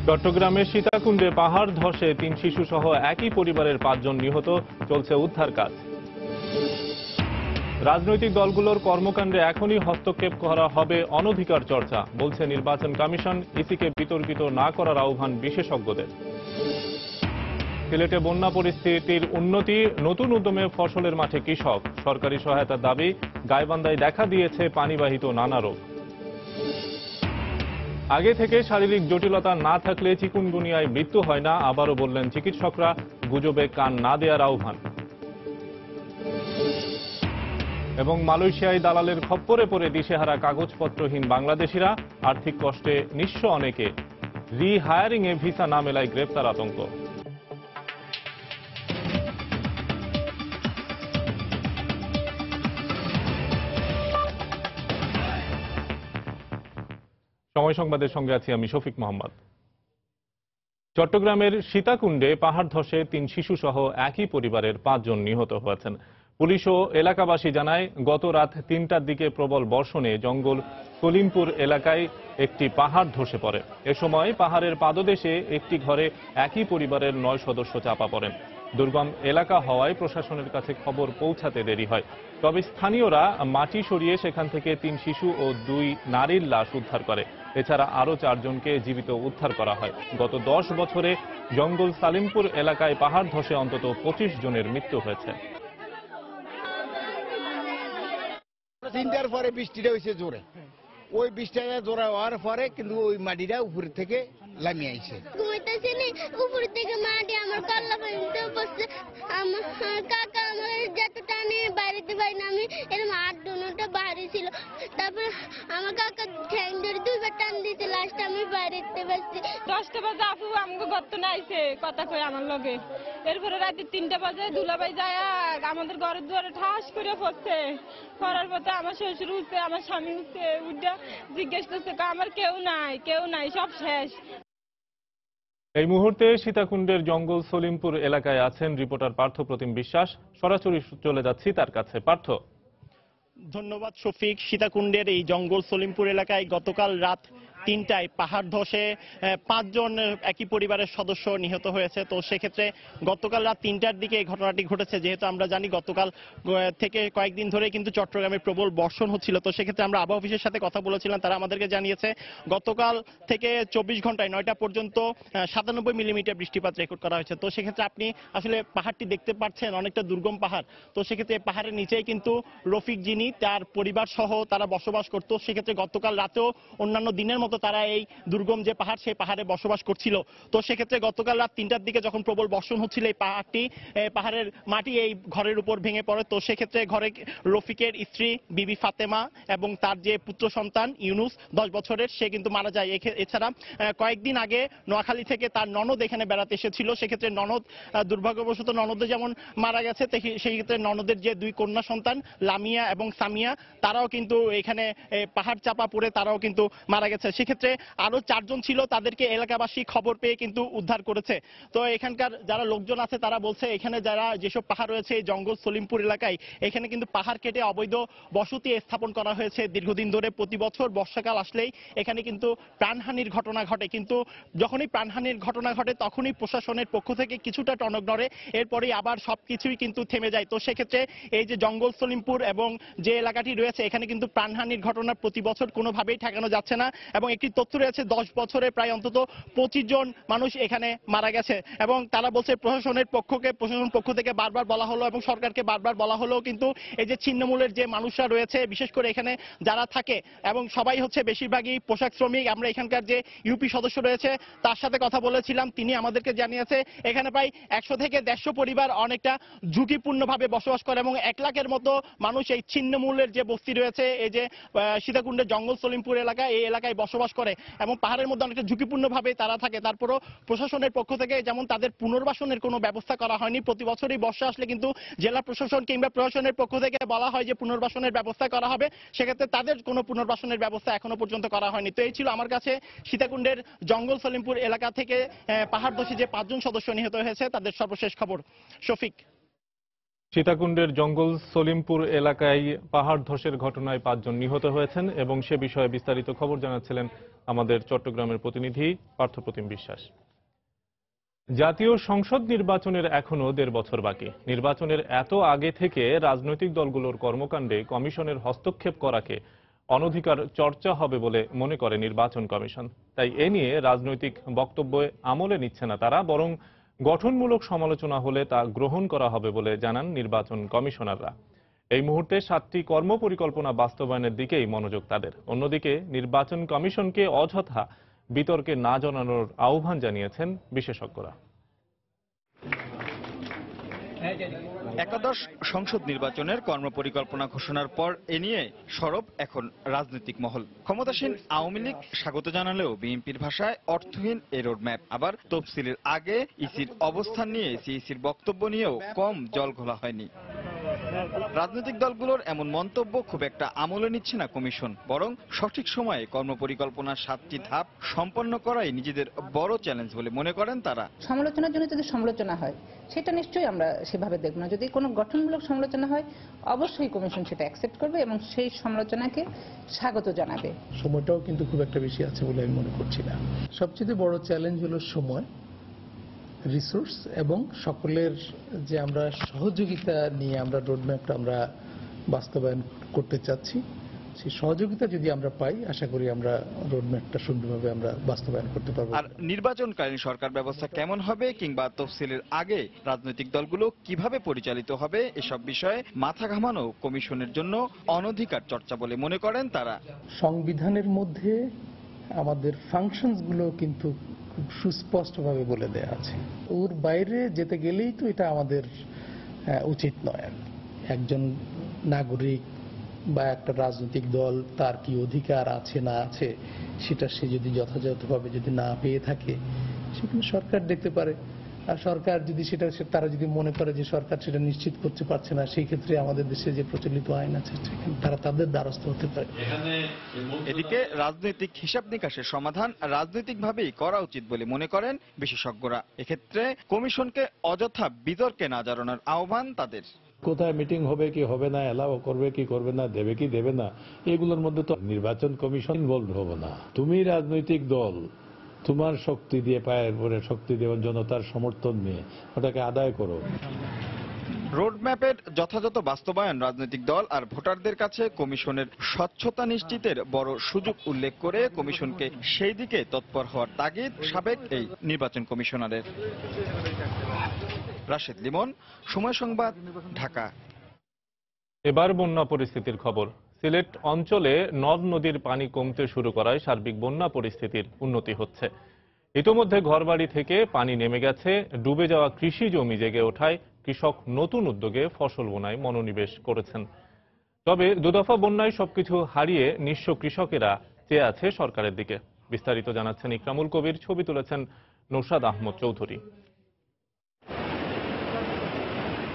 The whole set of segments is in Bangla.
চট্টগ্রামের সীতাকুণ্ডে পাহাড় ধসে ৩ শিশু সহ একই পরিবারের ৫ জন নিহত, চলছে উদ্ধার কাজ। রাজনৈতিক দলগুলোর কর্মকাণ্ডে এখনই হস্তক্ষেপ করা হবে অনধিকার চর্চা, বলছে নির্বাচন কমিশন। ইসিকে বিতর্কিত না করার আহ্বান বিশেষজ্ঞদের। সিলেটে বন্যা পরিস্থিতির উন্নতি, নতুন উদ্যমে ফসলের মাঠে কৃষক। সরকারি সহায়তার দাবি, গাইবান্ধায় দেখা দিয়েছে পানিবাহিত নানা রোগ। আগে থেকে শারীরিক জটিলতা না থাকলে চিকুনগুনিয়ায় মৃত্যু হয় না, আবারও বললেন চিকিৎসকরা। গুজবে কান না দেওয়ার আহ্বান। এবং মালয়েশিয়ায় দালালের খপ্পরে পড়ে দিশেহারা কাগজপত্রহীন বাংলাদেশিরা, আর্থিক কষ্টে নিঃস্ব অনেকে। রিহায়ারিংয়ে ভিসা না মেলায় গ্রেপ্তার আতঙ্ক। সময় সংবাদের সঙ্গে আছি আমি শফিক মোহাম্মদ। চট্টগ্রামের সীতাকুণ্ডে পাহাড় ধসে ৩ শিশু সহ একই পরিবারের ৫ জন নিহত হয়েছেন। পুলিশ ও এলাকাবাসী জানায়, গত রাত ৩টার দিকে প্রবল বর্ষণে জঙ্গল সলিমপুর এলাকায় একটি পাহাড় ধসে পড়ে। এ সময় পাহাড়ের পাদদেশে একটি ঘরে একই পরিবারের ৯ সদস্য চাপা পড়েন। দুর্গম এলাকা হওয়ায় প্রশাসনের কাছে খবর পৌঁছাতে দেরি হয়। তবে স্থানীয়রা মাটি সরিয়ে সেখান থেকে ৩ শিশু ও ২ নারীর লাশ উদ্ধার করে। এছাড়া আরও ৪ জনকে জীবিত উদ্ধার করা হয়। গত ১০ বছরে জঙ্গল সালিমপুর এলাকায় পাহাড় ধসে অন্তত ২৫ জনের মৃত্যু হয়েছে। ৩টার পরে বৃষ্টিটা হয়েছে জোরে, ওই বৃষ্টিটা জোরে হওয়ার পরে কিন্তু ওই মাটিটা উপর থেকে লামিয়ে আইছে। ঘুমাইতেছি নি, উপর থেকে মাটি আমার কল্লা পর্যন্ত বসছে। আমার কাকা আমার যত টানে বাড়িতে পারি না, আমি এরকম ৮ দুটা বাড়ি ছিল। তারপর আমার কাকা ঠ্যাং ধরে ২বার টান দিয়েছে, লাস্টে আমি বাড়িতে পারছি। 10টা বাজে আপু আমাকে গর্ত নাইছে কথা কই আমার লগে। এরপরে রাতে 3টা বাজে দুলাভাই যায় আমাদের ঘরের দুয়ারে ঠাস করে পড়ছে। পড়ার পথে আমার শ্বশুর উঠছে, আমার স্বামী উঠছে, উঠে জিজ্ঞেস করছে আমার কেউ নাই, সব শেষ। এই মুহূর্তে সীতাকুণ্ডের জঙ্গল সলিমপুর এলাকায় আছেন রিপোর্টার পার্থ প্রতিম বিশ্বাস। সরাসরি চলে যাচ্ছি তার কাছে। পার্থ। ধন্যবাদ শফিক। সীতাকুণ্ডের এই জঙ্গল সলিমপুর এলাকায় গতকাল রাত ৩টায় পাহাড় ধসে ৫ জন একই পরিবারের সদস্য নিহত হয়েছে। তো সেক্ষেত্রে গতকাল রাত ৩টার দিকে এই ঘটনাটি ঘটেছে। যেহেতু আমরা জানি গতকাল থেকে কয়েকদিন ধরে কিন্তু চট্টগ্রামে প্রবল বর্ষণ হচ্ছিল। তো সেক্ষেত্রে আমরা আবহাওয়া অফিসের সাথে কথা বলেছিলাম, তারা আমাদেরকে জানিয়েছে গতকাল থেকে ২৪ ঘন্টায় ৯টা পর্যন্ত ৯৭ মিলিমিটার বৃষ্টিপাত রেকর্ড করা হয়েছে। তো সেক্ষেত্রে আপনি আসলে পাহাড়টি দেখতে পাচ্ছেন, অনেকটা দুর্গম পাহাড়। তো সেক্ষেত্রে পাহাড়ের নিচেই কিন্তু রফিক যিনি তার পরিবার সহ তারা বসবাস করত। সেক্ষেত্রে গতকাল রাতেও অন্যান্য দিনের মতো তারা এই দুর্গম যে পাহাড় সেই পাহাড়ে বসবাস করছিল। তো সেক্ষেত্রে গতকাল রাত ৩টার দিকে যখন প্রবল বর্ষণ হচ্ছিল, এই পাহাড়ের মাটি এই ঘরের উপর ভেঙে পড়ে। তো সেক্ষেত্রে ঘরে রফিকের স্ত্রী বিবি ফাতেমা এবং তার যে পুত্র সন্তান ইউনুস 10 বছরের, সে কিন্তু মারা যায়। এছাড়া কয়েকদিন আগে নোয়াখালী থেকে তার ননদ এখানে বেড়াতে এসেছিল। সেক্ষেত্রে ননদ দুর্ভাগ্যবশত ননদে যেমন মারা গেছে, সেই ক্ষেত্রে ননদের যে 2 কন্যা সন্তান লামিয়া এবং সামিয়া, তারাও কিন্তু এখানে পাহাড় চাপা পড়ে তারাও কিন্তু মারা গেছে। সেক্ষেত্রে আরো 4 জন ছিল, তাদেরকে এলাকাবাসী খবর পেয়ে কিন্তু উদ্ধার করেছে। তো এখানকার যারা লোকজন আছে তারা বলছে, এখানে যারা যেসব পাহাড় রয়েছে এই জঙ্গল সলিমপুর এলাকায়, এখানে কিন্তু পাহাড় কেটে অবৈধ বসতি স্থাপন করা হয়েছে দীর্ঘদিন ধরে। প্রতি বছর বর্ষাকাল আসলেই এখানে কিন্তু প্রাণহানির ঘটনা ঘটে। কিন্তু যখনই প্রাণহানির ঘটনা ঘটে তখনই প্রশাসনের পক্ষ থেকে কিছুটা টনক নড়ে, এরপরেই আবার সবকিছুই কিন্তু থেমে যায়। তো সেক্ষেত্রে এই যে জঙ্গল সলিমপুর এবং যে এলাকাটি রয়েছে, এখানে কিন্তু প্রাণহানির ঘটনা প্রতি বছর কোনোভাবেই ঠেকানো যাচ্ছে না। এবং একটি তথ্য রয়েছে, 10 বছরে প্রায় অন্তত 25 জন মানুষ এখানে মারা গেছে। এবং তারা বলছে প্রশাসন পক্ষ থেকে বারবার বলা হলো এবং সরকারকে বারবার বলা হলো, কিন্তু এই যে ছিন্নমূলের যে মানুষরা রয়েছে, বিশেষ করে এখানে যারা থাকে এবং সবাই হচ্ছে বেশিরভাগই পোশাক শ্রমিক। আমরা এখানকার যে ইউপি সদস্য রয়েছে তার সাথে কথা বলেছিলাম, তিনি আমাদেরকে জানিয়েছে এখানে প্রায় 100 থেকে 150 পরিবার অনেকটা ঝুঁকিপূর্ণভাবে বসবাস করে এবং 1 লাখের মতো মানুষ এই ছিন্নমূলের যে বস্তি রয়েছে, এই যে সীতাকুণ্ডের জঙ্গল সলিমপুর এলাকা, এই এলাকায় বসবাস করে এবং পাহাড়ের মধ্যে অনেকটা ঝুঁকিপূর্ণভাবে তারা থাকে। তারপরও প্রশাসনের পক্ষ থেকে যেমন তাদের পুনর্বাসনের কোনো ব্যবস্থা করা হয়নি। প্রতি বছরই বর্ষা আসলে কিন্তু জেলা প্রশাসন কিংবা প্রশাসনের পক্ষ থেকে বলা হয় যে পুনর্বাসনের ব্যবস্থা করা হবে, সেক্ষেত্রে তাদের কোনো পুনর্বাসনের ব্যবস্থা এখনো পর্যন্ত করা হয়নি। তো এই ছিল আমার কাছে সীতাকুণ্ডের জঙ্গল সলিমপুর এলাকা থেকে পাহাড় ধসে যে 5 জন সদস্য নিহত হয়েছে তাদের সর্বশেষ খবর। শফিক। সীতাকুণ্ডের জঙ্গল সলিমপুর এলাকায় পাহাড় ধসের ঘটনায় 5 জন নিহত হয়েছেন এবং সে বিষয়ে বিস্তারিত খবর জানাচ্ছিলেন আমাদের চট্টগ্রামের প্রতিনিধি পার্থপ্রতিম বিশ্বাস। জাতীয় সংসদ নির্বাচনের এখনো 1.5 বছর বাকি। নির্বাচনের এত আগে থেকে রাজনৈতিক দলগুলোর কর্মকাণ্ডে কমিশনের হস্তক্ষেপ করাকে অনধিকার চর্চা হবে বলে মনে করে নির্বাচন কমিশন। তাই এ নিয়ে রাজনৈতিক বক্তব্য আমলে নিচ্ছে না তারা, বরং গঠনমূলক সমালোচনা হলে তা গ্রহণ করা হবে বলে জানান নির্বাচন কমিশনাররা। এই মুহূর্তে 7টি কর্মপরিকল্পনা বাস্তবায়নের দিকেই মনোযোগ তাদের। অন্যদিকে নির্বাচন কমিশনকে অযথা বিতর্কে না জানানোর আহ্বান জানিয়েছেন বিশেষজ্ঞরা। একাদশ সংসদ নির্বাচনের কর্মপরিকল্পনা ঘোষণার পর এ নিয়ে সরব এখন রাজনৈতিক মহল। ক্ষমতাসীন আওয়ামী লীগ স্বাগত জানালেও বিএনপির ভাষায় অর্থহীন এই রোডম্যাপ। আবার তফসিলের আগে ইসির অবস্থান নিয়ে সিইসির বক্তব্য নিয়েও কম জল ঘোলা হয়নি। রাজনৈতিক দলগুলোর এমন মন্তব্য খুব একটা আমলে নিচ্ছে না কমিশন, বরং সঠিক সময়ে কর্মপরিকল্পনার 7টি ধাপ সম্পন্ন করাই নিজেদের বড় চ্যালেঞ্জ বলে মনে করেন তারা। সমালোচনার জন্য যদি সমালোচনা হয় সেটা নিশ্চয়ই আমরা সেভাবে দেখব না। যদি কোনো গঠনমূলক সমালোচনা হয় অবশ্যই কমিশন সেটা অ্যাকসেপ্ট করবে এবং সেই সমালোচনাকে স্বাগত জানাবে। সময়টাও কিন্তু খুব একটা বেশি আছে বলে আমি মনে করছি না। সবচেয়ে বড় চ্যালেঞ্জ হলো সময়, রিসোর্স এবং সকলের যে আমরা সহযোগিতা নিয়ে আমরা রোডম্যাপটা আমরা বাস্তবায়ন করতে চাচ্ছি, সেই সহযোগিতা যদি আমরা পাই আশা করি আমরা রোডম্যাপটা সুন্দরভাবে আমরা বাস্তবায়ন করতে পারবো। আর নির্বাচনকালীন সরকার ব্যবস্থা কেমন হবে কিংবা তফসিলের আগে রাজনৈতিক দলগুলো কিভাবে পরিচালিত হবে এসব বিষয়ে মাথা ঘামানো কমিশনের জন্য অনধিকার চর্চা বলে মনে করেন তারা। সংবিধানের মধ্যে আমাদের ফাংশনস গুলো কিন্তু খুব সুস্পষ্টভাবে বলে দেয়া আছে। ওর বাইরে যেতে গেলেই তো এটা আমাদের উচিত নয়। একজন নাগরিক বা একটা রাজনৈতিক দল তার কি অধিকার আছে না আছে সেটা সে যদি যথাযথভাবে যদি না পেয়ে থাকে সেখানে সরকার দেখতে পারে। আর সরকার যদি সেটা তারা যদি মনে করে যে সরকার সেটা নিশ্চিত করতে পারছে না, সেই ক্ষেত্রে আমাদের দেশে যে প্রচলিত আইন আছে তারা তাদের দ্বারস্থ হতে পারে। এদিকে রাজনৈতিক হিসাব নিকাশের সমাধান রাজনৈতিকভাবেই করা উচিত বলে মনে করেন বিশেষজ্ঞরা। এক্ষেত্রে কমিশনকে অযথা বিতর্কে না জড়ানোর আহ্বান তাদের। কোথায় মিটিং হবে কি হবে না, এলাও করবে কি করবে না, দেবে কি দেবে না, এগুলোর মধ্যে তো নির্বাচন কমিশন ইনভলভ হবে না। তুমি রাজনৈতিক দল, তোমার শক্তি দিয়ে পায়ের পরে শক্তি দেওয়ার জন্য তার সমর্থন নিয়ে ওটাকে আদায় করো। রোডম্যাপের যথাযথ বাস্তবায়ন রাজনৈতিক দল আর ভোটারদের কাছে কমিশনের স্বচ্ছতা নিশ্চিতের বড় সুযোগ উল্লেখ করে কমিশনকে সেই দিকে তৎপর হওয়ার তাগিদ সাবেক এই নির্বাচন কমিশনারের। রাশেদ লিমন, সময় সংবাদ, ঢাকা। এবার বন্যা পরিস্থিতির খবর। সিলেট অঞ্চলে নদ নদীর পানি কমতে শুরু করায় সার্বিক বন্যা পরিস্থিতির উন্নতি হচ্ছে। ইতোমধ্যে ঘরবাড়ি থেকে পানি নেমে গেছে। ডুবে যাওয়া কৃষি জমি জেগে ওঠায় কৃষক নতুন উদ্যোগে ফসল বোনায় মনোনিবেশ করেছেন। তবে দুদফা বন্যায় সবকিছু হারিয়ে নিঃস্ব কৃষকেরা চেয়ে আছে সরকারের দিকে। বিস্তারিত জানাচ্ছেন ইকরামুল কবির, ছবি তুলেছেন নৌশাদ আহমদ চৌধুরী।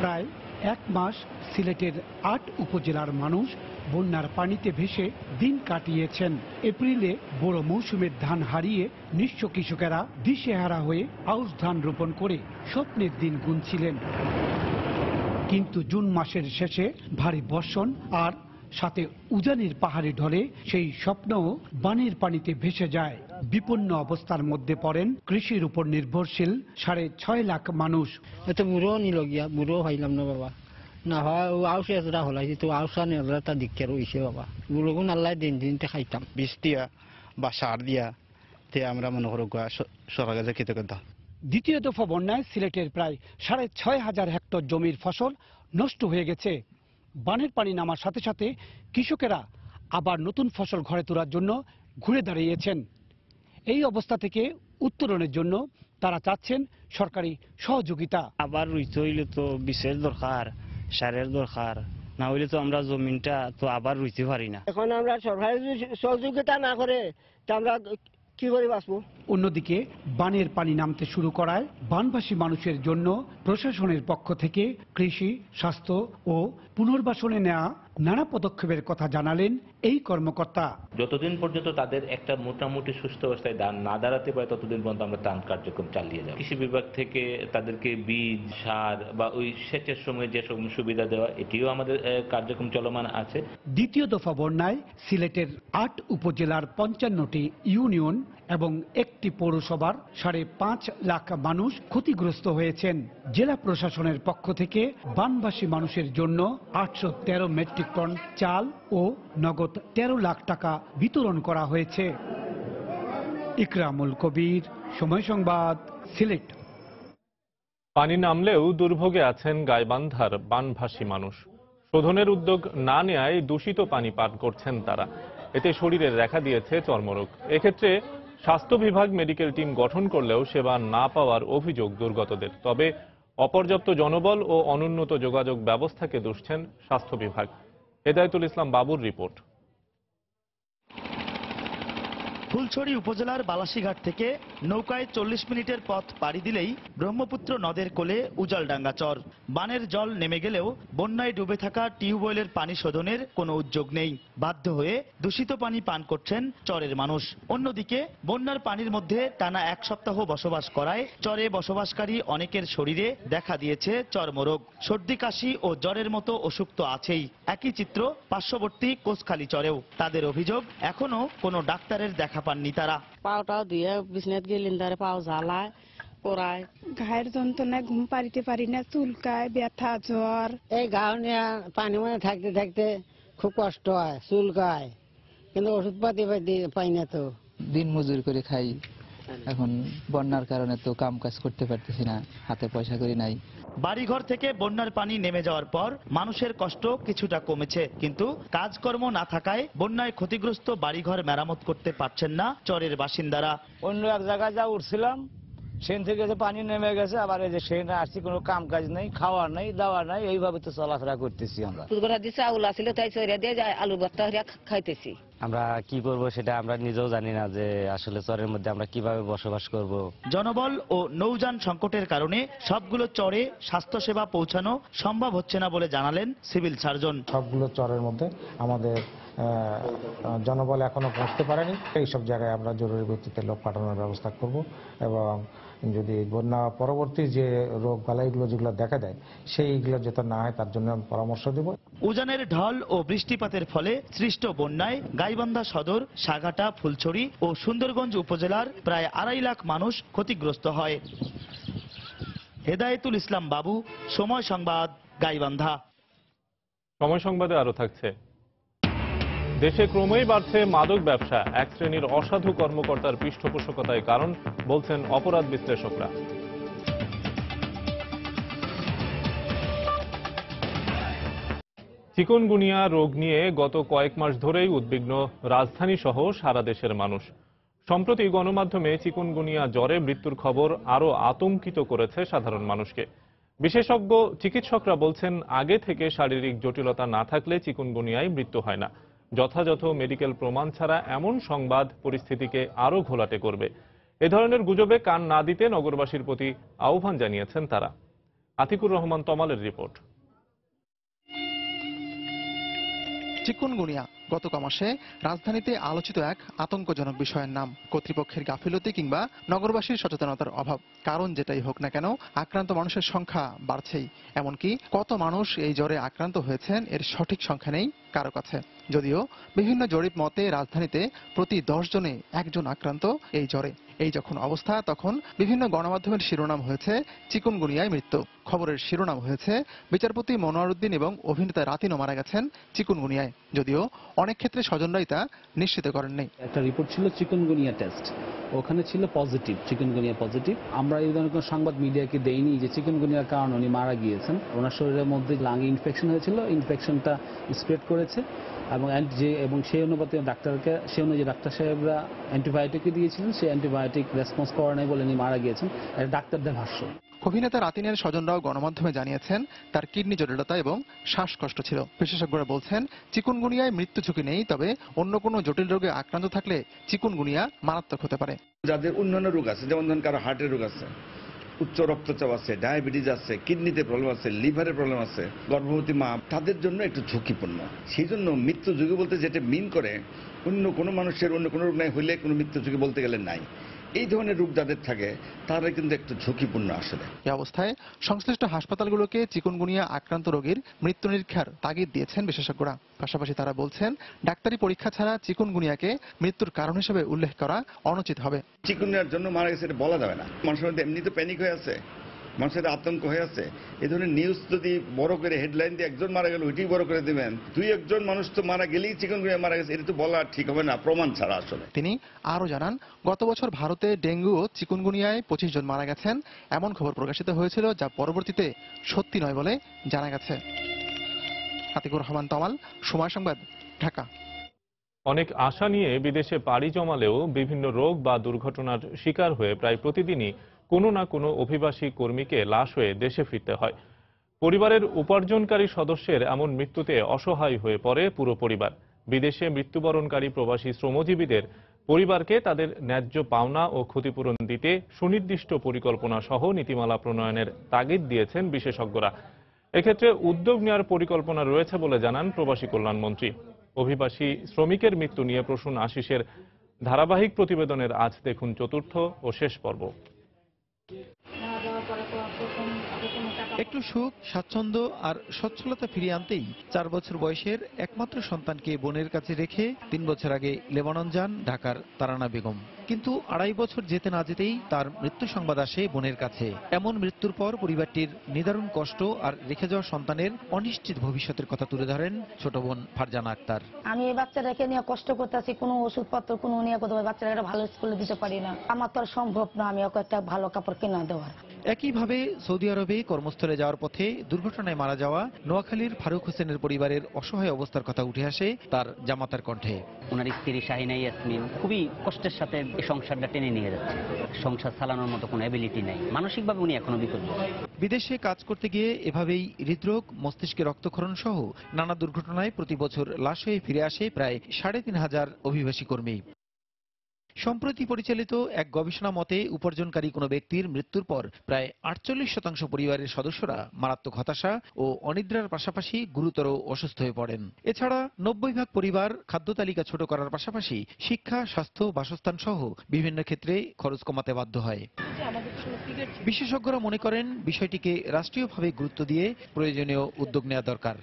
প্রায় 1 মাস সিলেটের 8 উপজেলার মানুষ বন্যার পানিতে ভেসে দিন কাটিয়েছেন। এপ্রিলে বড় মৌসুমের ধান হারিয়ে নিঃস্ব কৃষকেরা দিশেহারা হয়ে আউশ ধান রোপণ করে স্বপ্নের দিন গুনছিলেন। কিন্তু জুন মাসের শেষে ভারী বর্ষণ আর সাথে উজানের পাহাড়ি ঢলে সেই স্বপ্নও বানের পানিতে ভেসে যায়। বিপন্ন অবস্থার মধ্যে পড়েন কৃষির উপর নির্ভরশীল 6.5 লাখ মানুষ। এত বুড়ো নিল গিয়া, বুড়ো হইলাম না বাবা, না হয় আউসে এতটা হলাইছি তো আউসা নেতা দিকে রয়েছে বাবা। বুড়োগুন আল্লাহ দিন দিনতে খাইতাম বীজ দিয়া বা সার দিয়া তে আমরা মনে করো সরকার কাছে কৃতজ্ঞতা। দ্বিতীয় দফা বন্যায় সিলেটের প্রায় 6,500 হেক্টর জমির ফসল নষ্ট হয়ে গেছে। বানের পানি নামার সাথে সাথে কৃষকেরা আবার নতুন ফসল ঘরে তোলার জন্য ঘুরে দাঁড়িয়েছেন। এই অবস্থা থেকে উত্তরণের জন্য তারা চাচ্ছেন সরকারি সহযোগিতা। আবার রুইতে হইলে তো বিষের দরকার, সারের দরকার, না হইলে তো আমরা জমিনটা তো আবার রুইতে পারি না। এখন আমরা সরকারি সহযোগিতা না করে তা আমরা কি করে বাঁচবো? অন্যদিকে বানের পানি নামতে শুরু করায় বানভাসী মানুষের জন্য প্রশাসনের পক্ষ থেকে কৃষি, স্বাস্থ্য ও পুনর্বাসনে নেওয়া নানা পদক্ষেপের কথা জানালেন এই কর্মকর্তা। যতদিন পর্যন্ত তাদের একটা মোটামুটি সুস্থ অবস্থায় না দাঁড়াতে পারে ততদিন পর্যন্ত আমরা ত্রাণ কার্যক্রম চালিয়ে যাব। কৃষি বিভাগ থেকে তাদেরকে বীজ, সার বা ওই সেচের সময় যে সব সুবিধা দেওয়া, এটিও আমাদের কার্যক্রম চলমান আছে। দ্বিতীয় দফা বন্যায় সিলেটের 8 উপজেলার 55টি ইউনিয়ন এবং একটি পৌরসভার 5.5 লাখ মানুষ ক্ষতিগ্রস্ত হয়েছেন। জেলা প্রশাসনের পক্ষ থেকে বানবাসী মানুষের জন্য 813 মেট্রিক টন চাল ও নগদ 13 লাখ টাকা বিতরণ করা হয়েছে। ইকরামুল কবির, সময় সংবাদ, সিলেট। পানি নামলেও দুর্ভোগে আছেন গাইবান্ধার বানভাসী মানুষ। শোধনের উদ্যোগ না নেয়ায় দূষিত পানি পান করছেন তারা। এতে শরীরে দেখা দিয়েছে চর্মরোগ। এক্ষেত্রে স্বাস্থ্য বিভাগ মেডিকেল টিম গঠন করলেও সেবা না পাওয়ার অভিযোগ দুর্গতদের। তবে অপর্যাপ্ত জনবল ও অনুন্নত যোগাযোগ ব্যবস্থাকে দুষছেন স্বাস্থ্য বিভাগ। হেদায়েতুল ইসলাম বাবুর রিপোর্ট। ফুলছড়ি উপজেলার বালাসীঘাট থেকে নৌকায় 40 মিনিটের পথ পাড়ি দিলেই ব্রহ্মপুত্র নদের কোলে উজালডাঙ্গা চর। বানের জল নেমে গেলেও বন্যায় ডুবে থাকা টিউবওয়েলের পানি শোধনের কোনো উদ্যোগ নেই। বাধ্য হয়ে দূষিত পানি পান করছেন চরের মানুষ। অন্যদিকে বন্যার পানির মধ্যে টানা 1 সপ্তাহ বসবাস করায় চরে বসবাসকারী অনেকের শরীরে দেখা দিয়েছে চর্মরোগ। সর্দি, কাশি ও জ্বরের মতো অসুখ তো আছেই। একই চিত্র পার্শ্ববর্তী কোচখালী চরেও। তাদের অভিযোগ, এখনো কোনো ডাক্তারের দেখা পাননি তারা। পাওটাও দিয়ে বিছনাত গেলেন, তারে পাও জ্বালায় পোড়ায়, ঘায়ের যন্ত্রণায় ঘুম পারিতে পারি না, চুলকায়, ব্যথা, জ্বর। এই গাও নিয়ে পানি মনে থাকতে থাকতে খুব কষ্ট হয়, চুলকায়, কিন্তু ওষুধ পাতি পাই না। তো দিন মজুর করে খাই, এখন বন্যার কারণে তো কাম কাজ করতে পারতেছি না, হাতে পয়সা করি নাই। বাড়িঘর থেকে বন্যার পানি নেমে যাওয়ার পর মানুষের কষ্ট কিছুটা কমেছে, কিন্তু কাজকর্ম না থাকায় বন্যায় ক্ষতিগ্রস্ত বাড়িঘর মেরামত করতে পারছেন না চরের বাসিন্দারা। অন্য এক জায়গায় যা উঠছিলাম, সেন থেকে পানি নেমে গেছে, আবার এই যে সেন আসছি, কোনো কাম কাজ নেই, খাওয়ার নেই, দাওয়ার নেই, এইভাবে তো চলাফেরা করতেছি আমরা। চাউল আসছিল তাই চড়িয়া দিয়ে যায়, আলু ভর্তা হইয়া খাইতেছি। আমরা কি করব সেটা আমরা নিজেও জানি না, যে আসলে চরের মধ্যে আমরা কিভাবে বসবাস করব। জনবল ও নৌযান সংকটের কারণে সবগুলো চরে স্বাস্থ্যসেবা পৌঁছানো সম্ভব হচ্ছে না বলে জানালেন সিভিল সার্জন। সবগুলো চরের মধ্যে আমাদের জনবল এখনো পৌঁছতে পারেনি। এইসব জায়গায় আমরা জরুরি ভিত্তিতে লোক পাঠানোর ব্যবস্থা করব এবং যদি বন্যা পরবর্তী যে রোগ বালাইগুলো যেগুলো দেখা দেয় সেইগুলো যাতে না হয় তার জন্য আমি পরামর্শ দেব। উজানের ঢল ও বৃষ্টিপাতের ফলে সৃষ্ট বন্যায় গাইবান্ধা সদর, সাঘাটা, ফুলছড়ি ও সুন্দরগঞ্জ উপজেলার প্রায় 2.5 লাখ মানুষ ক্ষতিগ্রস্ত হয়। হেদায়েতুল ইসলাম বাবু, সময় সংবাদ, গাইবান্ধা। সময় সংবাদে আরো থাকছে। দেশে ক্রমেই বাড়ছে মাদক ব্যবসা। এক শ্রেণীর অসাধু কর্মকর্তার পৃষ্ঠপোষকতায় কারণ বলছেন অপরাধ বিশ্লেষকরা। চিকুনগুনিয়া রোগ নিয়ে গত কয়েক মাস ধরেই উদ্বিগ্ন রাজধানী সহ সারা দেশের মানুষ। সম্প্রতি গণমাধ্যমে চিকুনগুনিয়া জ্বরে মৃত্যুর খবর আরও আতঙ্কিত করেছে সাধারণ মানুষকে। বিশেষজ্ঞ চিকিৎসকরা বলছেন, আগে থেকে শারীরিক জটিলতা না থাকলে চিকুনগুনিয়ায় মৃত্যু হয় না। যথাযথ মেডিকেল প্রমাণ ছাড়া এমন সংবাদ পরিস্থিতিকে আরও ঘোলাটে করবে। এ ধরনের গুজবে কান না দিতে নগরবাসীর প্রতি আহ্বান জানিয়েছেন তারা। আতিকুর রহমান তমালের রিপোর্ট। চিকুনগুনিয়া গত মাসে রাজধানীতে আলোচিত এক আতঙ্কজনক বিষয়ের নাম। কর্তৃপক্ষের গাফিলতি কিংবা নগরবাসীর সচেতনতার অভাব। কারণ যেটাই হোক না কেন, আক্রান্ত মানুষের সংখ্যা বাড়ছেই। এমনকি কত মানুষ এই জ্বরে আক্রান্ত হয়েছেন এর সঠিক সংখ্যা নেই কারো কাছে। যদিও বিভিন্ন জরিপ মতে রাজধানীতে প্রতি 10 জনে 1 জন আক্রান্ত এই জ্বরে। এই যখন অবস্থা, তখন বিভিন্ন গণমাধ্যমের শিরোনাম হয়েছে চিকুনগুনিয়ায় মৃত্যু। খবরের শিরোনাম হয়েছে বিচারপতি মনোয়ার উদ্দিন এবং অভিনেতা রাতিনও মারা গেছেন চিকুনগুনিয়ায়। যদিও অনেক ক্ষেত্রে স্বজনরাই তা নিশ্চিত করেননি। একটা রিপোর্ট ছিল চিকুনগুনিয়া টেস্ট, ওখানে ছিল পজিটিভ, চিকুনগুনিয়া পজিটিভ। আমরা এই ধরনের কোনো সংবাদ মিডিয়াকে দেইনি যে চিকুনগুনিয়ার কারণে উনি মারা গিয়েছেন। ওনার শরীরের মধ্যে লাঙে ইনফেকশন হয়েছিল, ইনফেকশনটা স্প্রেড করেছে এবং সেই অনুপাতে সে অনুযায়ী ডাক্তার সাহেবরা অ্যান্টিবায়োটিকই দিয়েছিলেন। সেই অ্যান্টিবায়োটিক রেসপন্স করা নাই বলে উনি মারা গিয়েছেন, ডাক্তারদের ভাষ্য। অভিনেতা রাতিনের স্বজনরাও গণমাধ্যমে জানিয়েছেন তার কিডনি জটিলতা এবং শ্বাসকষ্ট ছিল। বিশেষজ্ঞরা বলছেন চিকুনগুনিয়ায় মৃত্যু ঝুঁকি নেই, তবে অন্য কোনো জটিল রোগে আক্রান্ত থাকলে চিকুনগুনিয়া মারাত্মক হতে পারে। যাদের অন্যান্য রোগ আছে, যেমন ধরুন কারো হার্টের রোগ আছে, উচ্চ রক্তচাপ আছে, ডায়াবেটিস আছে, কিডনিতে প্রবলেম আছে, লিভারের প্রবলেম আছে, গর্ভবতী মা, তাদের জন্য একটু ঝুঁকিপূর্ণ। সেই জন্য মৃত্যু ঝুঁকি বলতে যেটা মিন করে অন্য কোনো মানুষের অন্য কোনো রোগ নাই হইলে কোনো মৃত্যু ঝুঁকি বলতে গেলে নাই। এই ধরনের রোগ যাদের থাকে তারা কিন্তু একটু ঝুঁকিপূর্ণ আসলে। এই অবস্থায় সংশ্লিষ্ট হাসপাতালগুলোকে চিকুনগুনিয়া আক্রান্ত রোগীর মৃত্যু নিরীক্ষার তাগিদ দিয়েছেন বিশেষজ্ঞরা। পাশাপাশি তারা বলছেন ডাক্তারি পরীক্ষা ছাড়া চিকুনগুনিয়াকে মৃত্যুর কারণ হিসেবে উল্লেখ করা অনুচিত হবে। চিকুনগুনিয়ার জন্য মারা গেছে এটা বলা যাবে না। মানুষের মধ্যে এমনি তো প্যানিক হয়ে আছে, মানুষের আতঙ্ক হয়ে আছে। এই ধরনের নিউজ যদি বড় করে হেডলাইন দিয়ে একজন মারা গেল ওইটাই বড় করে দিবেন, 2-1 মানুষ তো মারা গেলেই চিকুনগুনিয়া মারা গেছে, এটা তো বলা ঠিক হবে না প্রমাণ ছাড়া আসলে। তিনি আরো জানান, গত বছর ভারতে ডেঙ্গু ও চিকুনগুনিয়ায় 25 জন মারা গেছেন এমন খবর প্রকাশিত হয়েছিল, যা পরবর্তীতে সত্যি নয় বলে জানা গেছে। আতিকুর রহমান তমাল, সময় সংবাদ, ঢাকা। অনেক আশা নিয়ে বিদেশে পাড়ি জমালেও বিভিন্ন রোগ বা দুর্ঘটনার শিকার হয়ে প্রায় প্রতিদিনই কোনো না কোনো অভিবাসী কর্মীকে লাশ হয়ে দেশে ফিরতে হয়। পরিবারের উপার্জনকারী সদস্যের এমন মৃত্যুতে অসহায় হয়ে পড়ে পুরো পরিবার। বিদেশে মৃত্যুবরণকারী প্রবাসী শ্রমজীবীদের পরিবারকে তাদের ন্যায্য পাওনা ও ক্ষতিপূরণ দিতে সুনির্দিষ্ট পরিকল্পনা সহ নীতিমালা প্রণয়নের তাগিদ দিয়েছেন বিশেষজ্ঞরা। এক্ষেত্রে উদ্যোগ নেওয়ার পরিকল্পনা রয়েছে বলে জানান প্রবাসী কল্যাণমন্ত্রী। অভিবাসী শ্রমিকের মৃত্যু নিয়ে প্রসূন আশিসের ধারাবাহিক প্রতিবেদনের আজ দেখুন চতুর্থ ও শেষ পর্ব। একটু সুখ, স্বাচ্ছন্দ্য আর সচ্ছলতা ফিরিয়ে আনতেই 4 বছর বয়সের একমাত্র সন্তানকে বোনের কাছে রেখে 3 বছর আগে লেবানন যান ঢাকার তারানা বেগম। কিন্তু 2.5 বছর যেতে না যেতেই তার মৃত্যু সংবাদ আসে বোনের কাছে। এমন মৃত্যুর পর পরিবারটির নিদারুণ কষ্ট আর রেখে যাওয়া সন্তানের অনিশ্চিত ভবিষ্যতের কথা তুলে ধরেন ছোট বোন ফারজানা আক্তার। আমি এই বাচ্চাটাকে নিয়ে কষ্ট করতেছি, কোনো ওষুধপত্র কোনো নিয়ে কোথাও বাচ্চাটাকে ভালো স্কুলে দিতে পারি না। আমার তো আর সম্ভব না আমি ওকে একটা ভালো কাপড় কিনা দেওয়ার। একইভাবে সৌদি আরবে কর্মস্থলে যাওয়ার পথে দুর্ঘটনায় মারা যাওয়া নোয়াখালীর ফারুক হোসেনের পরিবারের অসহায় অবস্থার কথা উঠে আসে তার জামাতার কণ্ঠে। ওনার স্ত্রী শাহিনা ইয়াসমিন খুবই কষ্টের সাথে এই সংসারটা টেনে নিয়ে যাচ্ছে। সংসার চালানোর মতো কোনো অ্যাবিলিটি নেই, মানসিকভাবে উনি এখনো বিপর্যস্ত। বিদেশে কাজ করতে গিয়ে এভাবেই হৃদরোগ, মস্তিষ্কে রক্তক্ষরণ সহ নানা দুর্ঘটনায় প্রতি বছর লাশ হয়ে ফিরে আসে প্রায় 3,500 অভিবাসী কর্মী। সম্প্রতি পরিচালিত এক গবেষণা মতে উপার্জনকারী কোনো ব্যক্তির মৃত্যুর পর প্রায় 48% পরিবারের সদস্যরা মারাত্মক হতাশা ও অনিদ্রার পাশাপাশি গুরুতর অসুস্থ হয়ে পড়েন। এছাড়া 90% পরিবার খাদ্য তালিকা ছোট করার পাশাপাশি শিক্ষা, স্বাস্থ্য, বাসস্থান সহ বিভিন্ন ক্ষেত্রে খরচ কমাতে বাধ্য হয়। বিশেষজ্ঞরা মনে করেন বিষয়টিকে রাষ্ট্রীয়ভাবে গুরুত্ব দিয়ে প্রয়োজনীয় উদ্যোগ নেওয়া দরকার।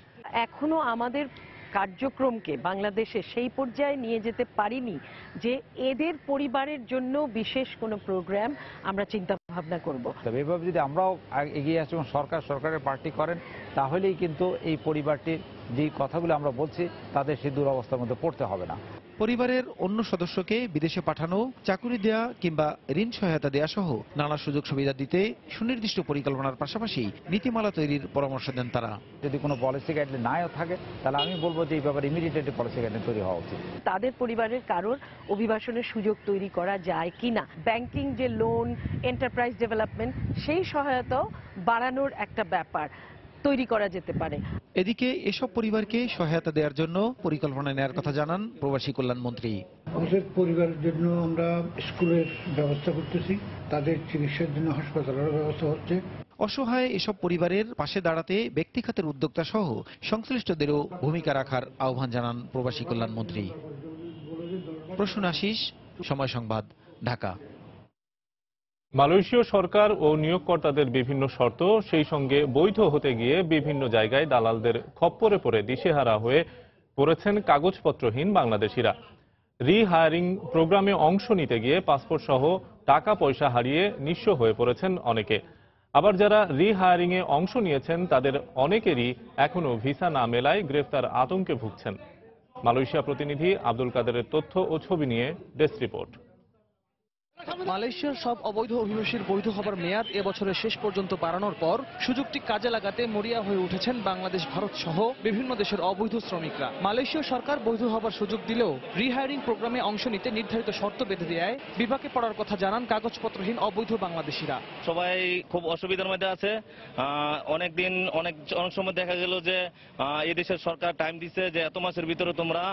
এখনো আমাদের কার্যক্রমকে বাংলাদেশে সেই পর্যায়ে নিয়ে যেতে পারিনি যে এদের পরিবারের জন্য বিশেষ কোনো প্রোগ্রাম আমরা চিন্তা ভাবনা করব। তবে এভাবে যদি আমরাও এগিয়ে আসি এবং সরকারের পার্টি করেন তাহলেই কিন্তু এই পরিবারটির যে কথাগুলো আমরা বলছি তাদের সেই দুরবস্থার মধ্যে পড়তে হবে না। পরিবারের অন্য সদস্যকে বিদেশে পাঠানো, চাকুরি দেয়া কিংবা ঋণ সহায়তা দেয়া সহ নানা সুযোগ সুবিধা দিতে সুনির্দিষ্ট পরিকল্পনার পাশাপাশি নীতিমালা তৈরির পরামর্শ দেন তারা। যদি কোনো পলিসি গাইডলাইন নাও থাকে তাহলে আমি বলবো যে এই ব্যাপারে ইমিডিয়েটলি পলিসি গাইডলাইন তৈরি হওয়া উচিত। তাদের পরিবারের কারোর অভিবাসনের সুযোগ তৈরি করা যায় কিনা, ব্যাংকিং যে লোন, এন্টারপ্রাইজ ডেভেলপমেন্ট সেই সহায়তাও বাড়ানোর একটা ব্যাপার তৈরি করা যেতে পারে। এদিকে এসব পরিবারকে সহায়তা দেওয়ার জন্য পরিকল্পনা নেওয়ার কথা জানান প্রবাসী কল্যাণমন্ত্রী। আমাদের পরিবারের জন্য আমরা স্কুলের ব্যবস্থা করতেছি, তাদের চিকিৎসার জন্য হাসপাতালের ব্যবস্থা হচ্ছে। অসহায় এসব পরিবারের পাশে দাঁড়াতে ব্যক্তি খাতের উদ্যোক্তা সহ সংশ্লিষ্টদেরও ভূমিকা রাখার আহ্বান জানান প্রবাসী কল্যাণমন্ত্রী। প্রসূন আশিস, সময় সংবাদ, ঢাকা। মালয়েশীয় সরকার ও নিয়োগকর্তাদের বিভিন্ন শর্ত, সেই সঙ্গে বৈধ হতে গিয়ে বিভিন্ন জায়গায় দালালদের খপ্পরে পড়ে দিশেহারা হয়ে পড়েছেন কাগজপত্রহীন বাংলাদেশিরা। রি-হায়ারিং প্রোগ্রামে অংশ নিতে গিয়ে পাসপোর্ট সহ টাকা পয়সা হারিয়ে নিঃস্ব হয়ে পড়েছেন অনেকে। আবার যারা রি-হায়ারিং এ অংশ নিয়েছেন তাদের অনেকেরই এখনো ভিসা না মেলায় গ্রেফতার আতঙ্কে ভুগছেন। মালয়েশিয়া প্রতিনিধি আব্দুল কাদেরের তথ্য ও ছবি নিয়ে ডেস্ক রিপোর্ট। মালয়েশিয়ার সব অবৈধ অভিবাসীর বৈধ হবার মেয়াদ এবছরের শেষ পর্যন্ত বাড়ানোর পর সুযোগটি কাজে লাগাতে মরিয়া হয়ে উঠেছেন বাংলাদেশ, ভারত সহ বিভিন্ন দেশের অবৈধ শ্রমিকরা। মালয়েশীয় সরকার বৈধ হবার সুযোগ দিলেও রিহায়ারিং প্রোগ্রামে অংশ নিতে নির্ধারিত শর্ত বেঁধে দেয় বিপাকে পড়ার কথা জানান কাগজপত্রহীন অবৈধ বাংলাদেশিরা। সবাই খুব অসুবিধার মধ্যে আছে। অনেক সময় দেখা গেল যে এই দেশের সরকার টাইম দিচ্ছে যে এত মাসের ভিতরে তোমরা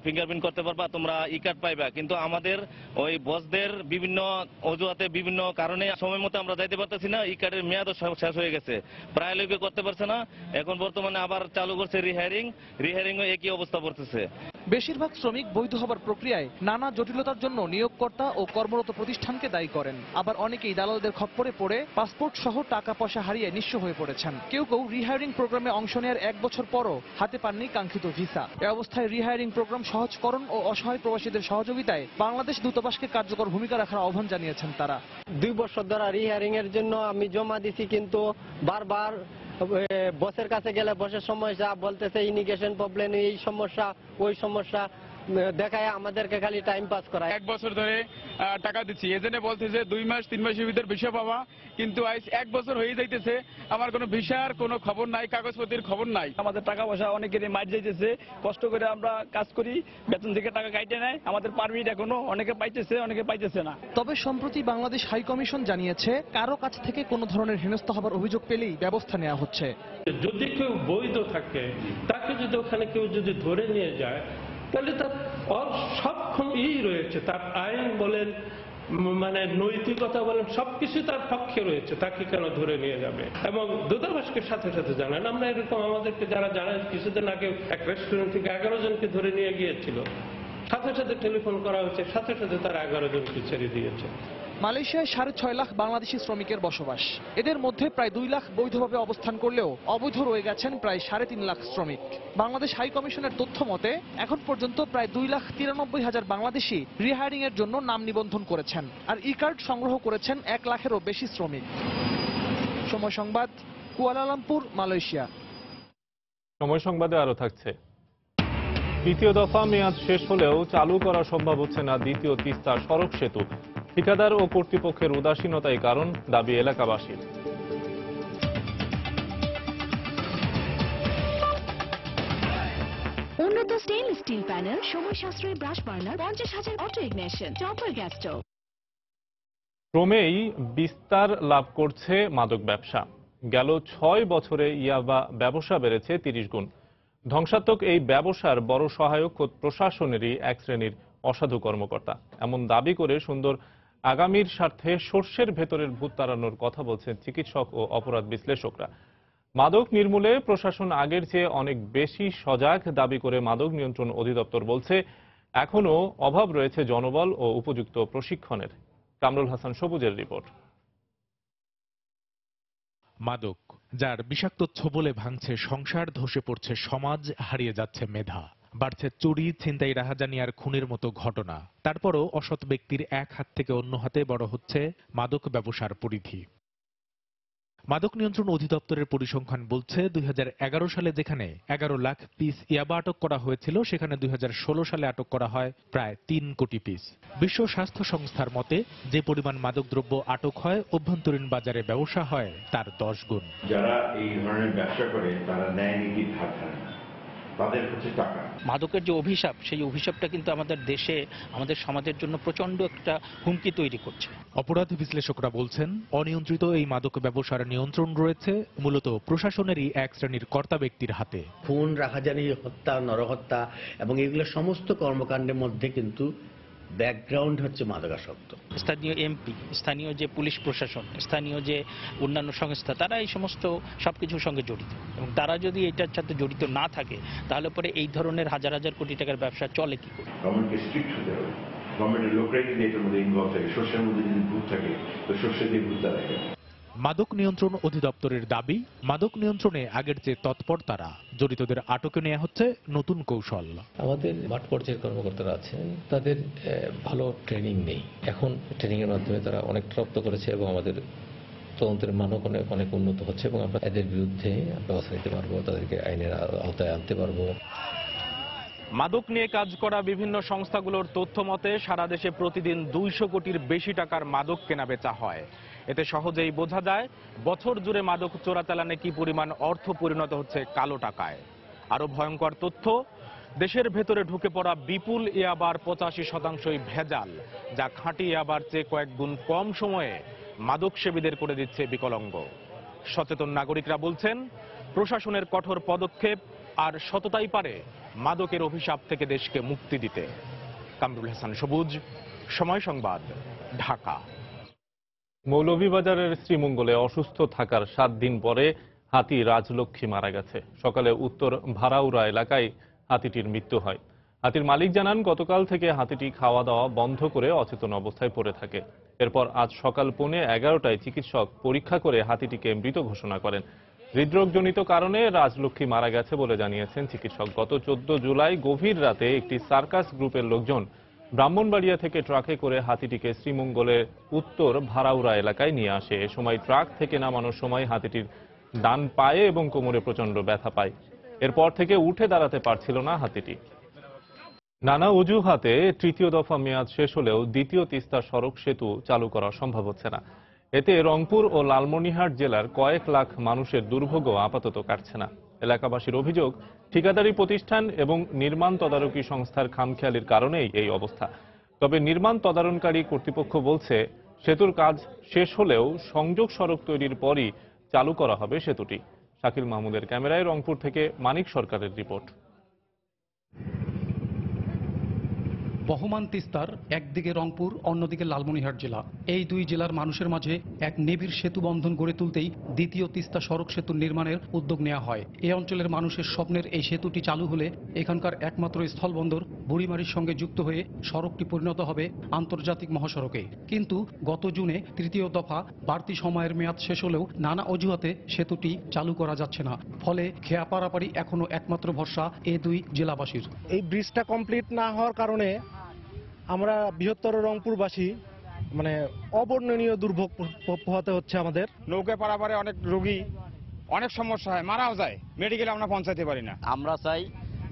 ফিঙ্গারপ্রিন্ট করতে পারবা, তোমরা ই কার্ড পাইবা, কিন্তু আমাদের ওই বসদের বিভিন্ন অজুহাতে বিভিন্ন কারণে সময় মতো আমরা যাইতে পারতেছি না। ই কার্ডের মেয়াদও শেষ হয়ে গেছে, প্রায় লোকে করতে পারছে না। এখন বর্তমানে আবার চালু করছে রিহায়ারিং একই অবস্থা পড়তেছে। বেশিরভাগ শ্রমিক বৈধ হবার প্রক্রিয়ায় নানা জটিলতার জন্য নিয়োগকর্তা ও কর্মরত প্রতিষ্ঠানকে দায়ী করেন। আবার অনেকেই দালালদের খপ্পরে পড়ে পাসপোর্ট সহ টাকা পয়সা হারিয়ে নিঃস্ব হয়ে পড়েছেন। কেউ কেউ রিহায়ারিং প্রোগ্রামে অংশ নেওয়ার 1 বছর পরও হাতে পাননি কাঙ্ক্ষিত ভিসা। এ অবস্থায় রিহায়ারিং প্রোগ্রাম সহজকরণ ও অসহায় প্রবাসীদের সহযোগিতায় বাংলাদেশ দূতাবাসকে কার্যকর ভূমিকা রাখার আহ্বান জানিয়েছেন তারা। 2 বছর ধরে রিহায়ারিং এর জন্য আমি জমা দিছি, কিন্তু বারবার বসের কাছে গেলে বসের সমস্যা বলতেছে, ইমিগ্রেশন প্রবলেম, এই সমস্যা ওই সমস্যা দেখায় আমাদেরকে খালি টাইম পাস করায়। 1 বছর ধরে টাকা দিচ্ছি, এজেন্টে বলতেছে 2 মাস 3 মাসের ভিতর ভিসা পাবা, কিন্তু আজ 1 বছর হয়ে যাইতেছে আমার কোনো ভিসার কোনো খবর নাই, কাগজপত্রের খবর নাই। আমাদের টাকা পয়সা অনেকেরই মার যাইতেছে, কষ্ট করে আমরা কাজ করি, বেতন থেকে টাকা কাটে নেয়, আমাদের পারমিট এখনো অনেকে পাইতেছে অনেকে পাইতেছে না। তবে সম্প্রতি বাংলাদেশ হাই কমিশন জানিয়েছে, কারো কাছ থেকে কোনো ধরনের হেনস্থা হবার অভিযোগ পেলেই ব্যবস্থা নেওয়া হচ্ছে। যদি কেউ বৈধ থাকে তাকে যদি ওখানে কেউ যদি ধরে নিয়ে যায় তাহলে তার সব রয়েছে, তার আইন বলেন মানে নৈতিকতা বলেন সবকিছু তার পক্ষে রয়েছে, তাকে কেন ধরে নিয়ে যাবে। এবং দূতাবাসকে সাথে সাথে জানান। আমরা এরকম আমাদেরকে যারা জানান কিছুদিন আগে এক রেস্টুরেন্ট থেকে 11 জনকে ধরে নিয়ে গিয়েছিল, সাথে সাথে টেলিফোন করা হয়েছে, সাথে সাথে তারা 11 জনকে ছেড়ে দিয়েছে। মালয়েশিয়ায় 6.5 লাখ বাংলাদেশি শ্রমিকের বসবাস। এদের মধ্যে প্রায় 2 লাখ বৈধভাবে অবস্থান করলেও অবৈধ রয়ে গেছেন প্রায় 3.5 লাখ শ্রমিক। বাংলাদেশ হাই কমিশনের তথ্য মতে এখন পর্যন্ত প্রায় 2,93,000 বাংলাদেশি রিহায়ারিং এর জন্য নাম নিবন্ধন করেছেন, আর ই কার্ড সংগ্রহ করেছেন 1 লাখেরও বেশি শ্রমিক। সময় সংবাদ, কুয়ালালামপুর, মালয়েশিয়া। সময় সংবাদে আরো থাকছে, দ্বিতীয় দফা মেয়াদ শেষ হলেও চালু করা সম্ভব হচ্ছে না দ্বিতীয় তিস্তা সড়ক সেতু। ঠিকাদার ও কর্তৃপক্ষের উদাসীনতাই কারণ, দাবি এলাকাবাসীর। উন্নত স্টেনলেস স্টিল প্যানেল, সময় সাশ্রয়ী brush burner, 50,000 auto ignition, topper gas stove. ক্রমেই বিস্তার লাভ করছে মাদক ব্যবসা। গেল 6 বছরে ইয়াবা ব্যবসা বেড়েছে 30 গুণ। ধ্বংসাত্মক এই ব্যবসার বড় সহায়ক খোদ প্রশাসনেরই এক শ্রেণীর অসাধু কর্মকর্তা, এমন দাবি করে সুন্দর আগামীর স্বার্থে সর্ষের ভেতরের ভূত তাড়ানোর কথা বলছেন চিকিৎসক ও অপরাধ বিশ্লেষকরা। মাদক নির্মূলে প্রশাসন আগের চেয়ে অনেক বেশি সজাগ দাবি করে মাদক নিয়ন্ত্রণ অধিদপ্তর বলছে এখনও অভাব রয়েছে জনবল ও উপযুক্ত প্রশিক্ষণের। কামরুল হাসান সবুজের রিপোর্ট। মাদক, যার বিষাক্ত ছোবলে ভাঙছে সংসার, ধসে পড়ছে সমাজ, হারিয়ে যাচ্ছে মেধা, বাড়ছে চুরি, ছিনতাই, রাহাজানি আর খুনের মতো ঘটনা। তারপরও অসৎ ব্যক্তির এক হাত থেকে অন্য হাতে বড় হচ্ছে মাদক ব্যবসার পরিধি। মাদক নিয়ন্ত্রণ অধিদপ্তরের পরিসংখ্যান বলছে 2011 সালে যেখানে 11 লাখ পিস ইয়াবা আটক করা হয়েছিল, সেখানে 2016 সালে আটক করা হয় প্রায় 3 কোটি পিস। বিশ্ব স্বাস্থ্য সংস্থার মতে যে পরিমাণ মাদকদ্রব্য আটক হয় অভ্যন্তরীণ বাজারে ব্যবসা হয় তার 10 গুণ। যারা এই ধরনের ব্যবসা করে তারা ন্যায় নীতির ধার ধারে না, তাদের হচ্ছে টাকা। মাদকের যে অভিশাপ, সেই অভিশাপটা কিন্তু আমাদের দেশে, আমাদের সমাজের জন্য প্রচন্ড একটা হুমকি তৈরি করছে। অপরাধ বিশ্লেষকরা বলছেন অনিয়ন্ত্রিত এই মাদক ব্যবসার নিয়ন্ত্রণ রয়েছে মূলত প্রশাসনেরই এক শ্রেণীর কর্তা ব্যক্তির হাতে। খুন, রাহাজানি, হত্যা, নরহত্যা এবং এগুলো সমস্ত কর্মকাণ্ডের মধ্যে কিন্তু ব্যাকগ্রাউন্ড হচ্ছে মাদকাসক্ত। স্থানীয় এমপি, স্থানীয় যে পুলিশ প্রশাসন, স্থানীয় যে অন্যান্য সংস্থা, তারা এই সমস্ত সবকিছুর সঙ্গে জড়িত, এবং তারা যদি এটার সাথে জড়িত না থাকে তাহলে পরে এই ধরনের হাজার হাজার কোটি টাকার ব্যবসা চলে কি করে? গভর্নমেন্টকে স্ট্রিক্ট হতে হবে, গভর্নমেন্টের লোকরাই যদি এটার মধ্যে ইনভলভ থাকে, শস্যের মধ্যে যদি ভূত থাকে তো শস্য দিয়ে ভূতটা দেখে। মাদক নিয়ন্ত্রণ অধিদপ্তরের দাবি, মাদক নিয়ন্ত্রণে আগের চেয়ে তৎপর তারা, জড়িতদের আটকে নেওয়া হচ্ছে নতুন কৌশল। আমাদের মাঠ পর্যায়ের কর্মকর্তারা আছেন, তাদের ভালো ট্রেনিং নেই। এখন ট্রেনিং এর মাধ্যমে তারা অনেক রপ্ত করেছে এবং আমাদের তদন্তের মানও অনেক উন্নত হচ্ছে এবং আমরা এদের বিরুদ্ধে ব্যবস্থা নিতে পারবো, তাদেরকে আইনের আওতায় আনতে পারবো। মাদক নিয়ে কাজ করা বিভিন্ন সংস্থাগুলোর তথ্য মতে সারা দেশে প্রতিদিন 200 কোটির বেশি টাকার মাদক কেনা বেচা হয়। এতে সহজেই বোঝা যায় বছর জুড়ে মাদক চোরাচালানে কি পরিমাণ অর্থ পরিণত হচ্ছে কালো টাকায়। আরো ভয়ঙ্কর তথ্য, দেশের ভেতরে ঢুকে পড়া বিপুল ইয়াবার 85% ভেজাল, যা খাঁটি ইয়াবার চেয়ে কয়েক গুণ কম সময়ে মাদক সেবীদের করে দিচ্ছে বিকলাঙ্গ। সচেতন নাগরিকরা বলছেন প্রশাসনের কঠোর পদক্ষেপ আর সততাই পারে মাদকের অভিশাপ থেকে দেশকে মুক্তি দিতে। কামরুল হাসান সবুজ, সময় সংবাদ, ঢাকা। মৌলভীবাজারের শ্রীমঙ্গলে অসুস্থ থাকার 7 দিন পরে হাতি রাজলক্ষ্মী মারা গেছে। সকালে উত্তর ভাড়াউড়া এলাকায় হাতিটির মৃত্যু হয়। হাতির মালিক জানান, গতকাল থেকে হাতিটি খাওয়া দাওয়া বন্ধ করে অচেতন অবস্থায় পড়ে থাকে। এরপর আজ সকাল 11:15টায় চিকিৎসক পরীক্ষা করে হাতিটিকে মৃত ঘোষণা করেন। হৃদরোগজনিত কারণে রাজলক্ষ্মী মারা গেছে বলে জানিয়েছেন চিকিৎসক। গত 14 জুলাই গভীর রাতে একটি সার্কাস গ্রুপের লোকজন ব্রাহ্মণবাড়িয়া থেকে ট্রাকে করে হাতিটিকে শ্রীমঙ্গলের উত্তর ভাড়াউড়া এলাকায় নিয়ে আসে। এ সময় ট্রাক থেকে নামানোর সময় হাতিটির ডান পায়ে এবং কোমরে প্রচন্ড ব্যথা পায়। এরপর থেকে উঠে দাঁড়াতে পারছিল না হাতিটি। নানা অজুহাতে তৃতীয় দফা মেয়াদ শেষ হলেও দ্বিতীয় তিস্তা সড়ক সেতু চালু করা সম্ভব হচ্ছে না। এতে রংপুর ও লালমনিরহাট জেলার কয়েক লাখ মানুষের দুর্ভোগও আপাতত কাটছে না। এলাকাবাসীর অভিযোগ, ঠিকাদারি প্রতিষ্ঠান এবং নির্মাণ তদারকি সংস্থার খামখেয়ালির কারণেই এই অবস্থা। তবে নির্মাণ তদারণকারী কর্তৃপক্ষ বলছে, সেতুর কাজ শেষ হলেও সংযোগ সড়ক তৈরির পরই চালু করা হবে সেতুটি। শাকিল মাহমুদের ক্যামেরায় রংপুর থেকে মানিক সরকারের রিপোর্ট। বহমান তিস্তার একদিকে রংপুর, অন্যদিকে লালমনিরহাট জেলা। এই দুই জেলার মানুষের মাঝে এক নিবিড় সেতু বন্ধন গড়ে তুলতেই দ্বিতীয় তিস্তা সড়ক সেতু নির্মাণের উদ্যোগ নেওয়া হয়। এই অঞ্চলের মানুষের স্বপ্নের এই সেতুটি চালু হলে এখানকার একমাত্র স্থলবন্দর বুড়িমারির সঙ্গে যুক্ত হয়ে সড়কটি পরিণত হবে আন্তর্জাতিক মহাসড়কে। কিন্তু গত জুনে তৃতীয় দফা বাড়তি সময়ের মেয়াদ শেষ হলেও নানা অজুহাতে সেতুটি চালু করা যাচ্ছে না। ফলে খেয়া পারাপারি এখনো একমাত্র ভরসা এ দুই জেলাবাসীর। এই ব্রিজটা কমপ্লিট না হওয়ার কারণে আমরা বৃহত্তর রংপুরবাসী অবর্ণনীয় দুর্ভোগ পোহাতে হচ্ছে আমাদের। নৌকা পারাপারে অনেক রোগী, অনেক সমস্যা হয়, মারাও যায়, মেডিকেলে আমরা পৌঁছাতে পারি না। আমরা চাই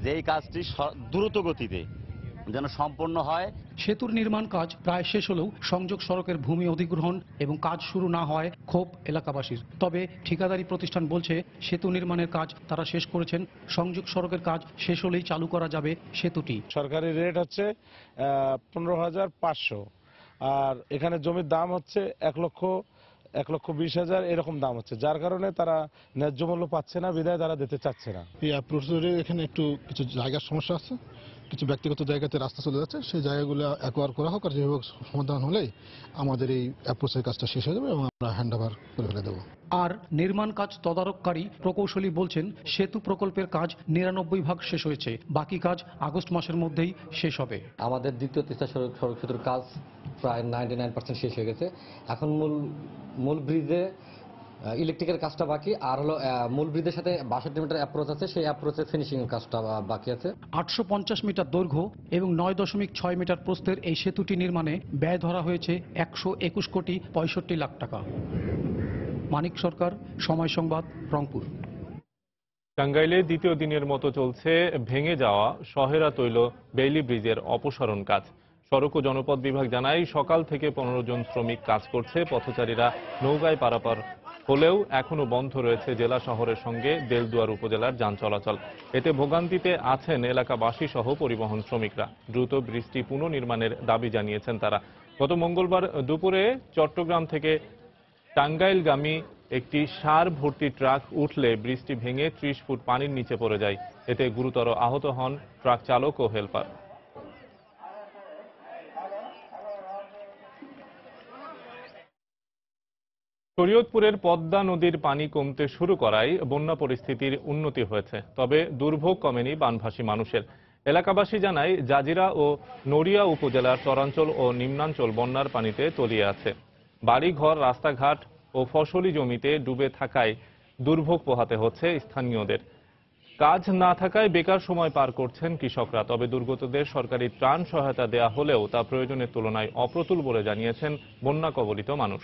যে এই কাজটি দ্রুত গতিতে যেন সম্পন্ন হয়। সেতুর নির্মাণ কাজ প্রায় শেষ হলেও সংযোগ সড়কের ভূমি অধিগ্রহণ এবং কাজ শুরু না হয় ক্ষোভ এলাকাবাসীর। তবে ঠিকাদারি প্রতিষ্ঠান বলছে, সেতু নির্মাণের কাজ তারা শেষ করেছেন, সংযোগ সড়কের কাজ শেষ হলেই চালু করা যাবে সেতুটি। সরকারি রেট হচ্ছে 15,500, আর এখানে জমির দাম হচ্ছে 1,20,000 এরকম দাম হচ্ছে, যার কারণে তারা ন্যায্য মূল্য পাচ্ছে না, বিধায় তারা দিতে চাচ্ছে না। এই অ্যাপ্রোচে এখানে একটু কিছু জায়গার সমস্যা আছে, কিছু ব্যক্তিগত জায়গাতে রাস্তা চলে যাচ্ছে, সেই জায়গাগুলো অ্যাকোয়ার করা হোক, আর যেভাবে সমাধান হলেই আমাদের এই অ্যাপ্রোচের কাজটা শেষ হয়ে যাবে এবং আমরা হ্যান্ড ওভার করে ফেলে দেবো। আর নির্মাণ কাজ তদারককারী প্রকৌশলী বলছেন, সেতু প্রকল্পের কাজ 99% শেষ হয়েছে, বাকি কাজ আগস্ট মাসের মধ্যেই শেষ হবে। আমাদের দ্বিতীয় তিস্তা সড়ক সেতুর কাজ প্রায় 99% শেষ হয়ে গেছে। এখন মূল ব্রিজে ইলেকট্রিকের কাজটা বাকি, আর হলো মূল ব্রিজের সাথে 62 মিটার অ্যাপ্রোচ আছে, সেই অ্যাপ্রোচের ফিনিশিং এর কাজটা বাকি আছে। 850 মিটার দৈর্ঘ্য এবং 9.6 মিটার প্রস্থের এই সেতুটি নির্মাণে ব্যয় ধরা হয়েছে 121,65,00,000 টাকা। মানিক সরকার, সময় সংবাদ, রংপুর। টাঙ্গাইলে দ্বিতীয় দিনের মতো চলছে ভেঙে যাওয়া সহেরা তৈল বেইলি ব্রিজের অপসারণ কাজ। সড়ক ও জনপথ বিভাগ জানায়, সকাল থেকে 15 জন শ্রমিক কাজ করছে। পথচারীরা নৌকায় পারাপার হলেও এখনো বন্ধ রয়েছে জেলা শহরের সঙ্গে দেলদুয়ার উপজেলার যান চলাচল। এতে ভোগান্তিতে আছেন এলাকাবাসী সহ পরিবহন শ্রমিকরা। দ্রুত ব্রিজটি পুনর্নির্মাণের দাবি জানিয়েছেন তারা। গত মঙ্গলবার দুপুরে চট্টগ্রাম থেকে টাঙ্গাইলগামী একটি সার ভর্তি ট্রাক উঠলে ব্রিজটি ভেঙে 30 ফুট পানির নিচে পড়ে যায়। এতে গুরুতর আহত হন ট্রাক চালক ও হেলপার। শরীয়তপুরের পদ্মা নদীর পানি কমতে শুরু করায় বন্যা পরিস্থিতির উন্নতি হয়েছে, তবে দুর্ভোগ কমেনি বানভাসী মানুষের। এলাকাবাসী জানায়, জাজিরা ও নড়িয়া উপজেলার চরাঞ্চল ও নিম্নাঞ্চল বন্যার পানিতে তলিয়ে আছে। বাড়িঘর, রাস্তাঘাট ও ফসলি জমিতে ডুবে থাকায় দুর্ভোগ পোহাতে হচ্ছে স্থানীয়দের। কাজ না থাকায় বেকার সময় পার করছেন কৃষকরা। তবে দুর্গতদের সরকারি ত্রাণ সহায়তা দেয়া হলেও তা প্রয়োজনের তুলনায় অপ্রতুল বলে জানিয়েছেন বন্যা কবলিত মানুষ।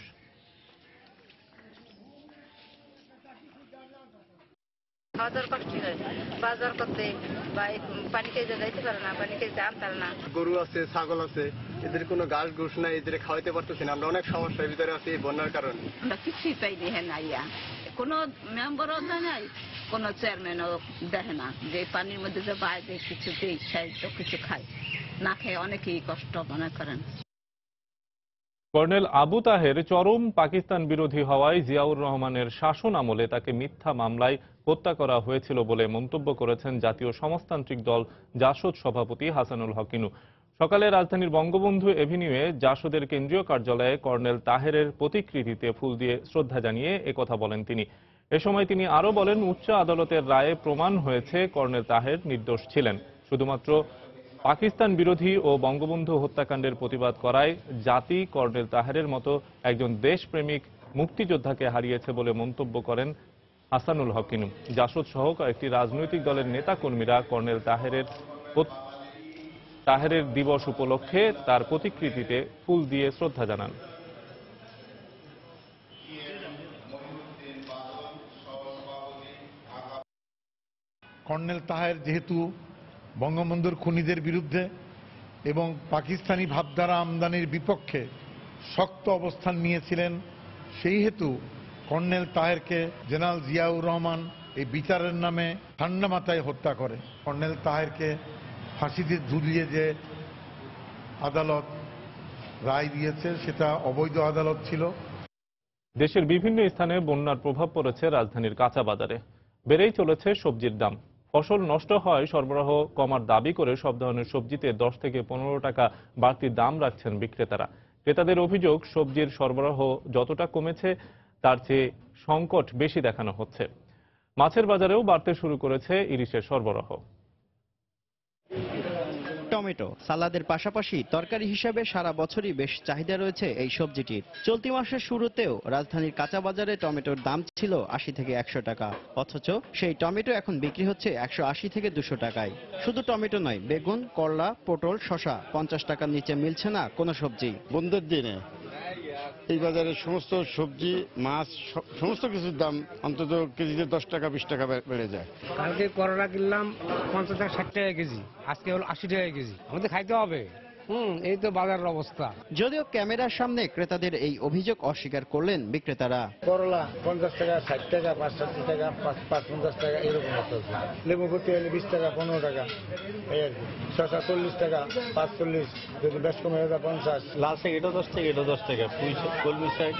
বাজার করতে পানি খেয়ে যাইতে পারে না, পানি খেয়ে আনতে পারে না। গরু আছে, ছাগল আছে, এদের কোনো ঘাস ঘুষ নাই, এদের খাওয়াইতে পারতেছি না। আমরা অনেক সমস্যার ভিতরে আছি বন্যার কারণে। আমরা কিছুই পাইনি, হ্যাঁ নাইয়া কোনো মেম্বারও দেয় নাই, কোনো চেয়ারম্যানও দেখে না যে পানির মধ্যে যে বাইরে কিছু দেই, সাহায্য কিছু খায় না, খেয়ে অনেকেই কষ্ট মনে করেন। কর্নেল আবু তাহের চরম পাকিস্তান বিরোধী হওয়ায় জিয়াউর রহমানের শাসন আমলে তাকে মিথ্যা মামলায় হত্যা করা হয়েছিল বলে মন্তব্য করেছেন জাতীয় সমাজতান্ত্রিক দল জাসদ সভাপতি হাসানুল হক ইনু। সকালে রাজধানীর বঙ্গবন্ধু এভিনিউয়ে জাসদের কেন্দ্রীয় কার্যালয়ে কর্নেল তাহেরের প্রতিকৃতিতে ফুল দিয়ে শ্রদ্ধা জানিয়ে একথা বলেন তিনি। এ সময় তিনি আরও বলেন, উচ্চ আদালতের রায়ে প্রমাণ হয়েছে কর্নেল তাহের নির্দোষ ছিলেন। শুধুমাত্র পাকিস্তান বিরোধী ও বঙ্গবন্ধু হত্যাকাণ্ডের প্রতিবাদ করায় জাতি কর্নেল তাহেরের মতো একজন দেশপ্রেমিক মুক্তিযোদ্ধাকে হারিয়েছে বলে মন্তব্য করেন হাসানুল হক ইনু। জাসদ সহ কয়েকটি রাজনৈতিক দলের নেতাকর্মীরা কর্নেল তাহেরের দিবস উপলক্ষে তার প্রতিকৃতিতে ফুল দিয়ে শ্রদ্ধা জানান। কর্নেল তাহের যেহেতু বঙ্গবন্ধুর খুনিদের বিরুদ্ধে এবং পাকিস্তানি ভাবধারা আমদানির বিপক্ষে শক্ত অবস্থান নিয়েছিলেন, সেই হেতু কর্নেল তাহেরকে জেনারেল জিয়াউর রহমান এই বিচারের নামে ঠান্ডা মাথায় হত্যা করে। কর্নেল তাহেরকে ফাঁসিতে ঝুলিয়ে যে আদালত রায় দিয়েছে সেটা অবৈধ আদালত ছিল। দেশের বিভিন্ন স্থানে বন্যার প্রভাব পড়েছে রাজধানীর কাঁচা বাজারে। বেড়েই চলেছে সবজির দাম। ফসল নষ্ট হয় সরবরাহ কমার দাবি করে সব ধরনের সবজিতে 10 থেকে 15 টাকা বাড়তি দাম রাখছেন বিক্রেতারা। ক্রেতাদের অভিযোগ, সবজির সরবরাহ যতটা কমেছে তার চেয়ে সংকট বেশি দেখানো হচ্ছে। মাছের বাজারেও বাড়তে শুরু করেছে ইলিশের সরবরাহ। টমেটো সালাদের পাশাপাশি তরকারি হিসেবে সারা বছরই বেশ চাহিদা রয়েছে এই সবজিটির। চলতি মাসের শুরুতেও রাজধানীর কাঁচা বাজারে টমেটোর দাম ছিল 80 থেকে 100 টাকা, অথচ সেই টমেটো এখন বিক্রি হচ্ছে 180 থেকে 200 টাকায়। শুধু টমেটো নয়, বেগুন, করলা, পটল, শসা 50 টাকার নিচে মিলছে না কোনো সবজি। বন্ধের দিনে এই বাজারে সমস্ত সবজি, মাছ, সমস্ত কিছুর দাম অন্তত কেজিতে 10 টাকা 20 টাকা বেড়ে যায়। কালকে করলা কিনলাম 50 টাকা 60 টাকা কেজি, আজকে হলো 80 টাকা কেজি। আমাদের খাইতে হবে, এই তো বাজারের অবস্থা। যদিও ক্যামেরার সামনে ক্রেতাদের এই অভিযোগ অস্বীকার করলেন বিক্রেতারা। করলা 50 টাকা 60 টাকা 65 টাকা 55 টাকা এরকম চলছে। লেবু ভর্তি হলে 20 টাকা 15 টাকা এই আর কি। শসা 40 টাকা 45, যদি বেশ কমে যায় 50। লাল শাক এটা 10 টাকা, এটা 10 টাকা। পুঁই শাক, কলমি শাক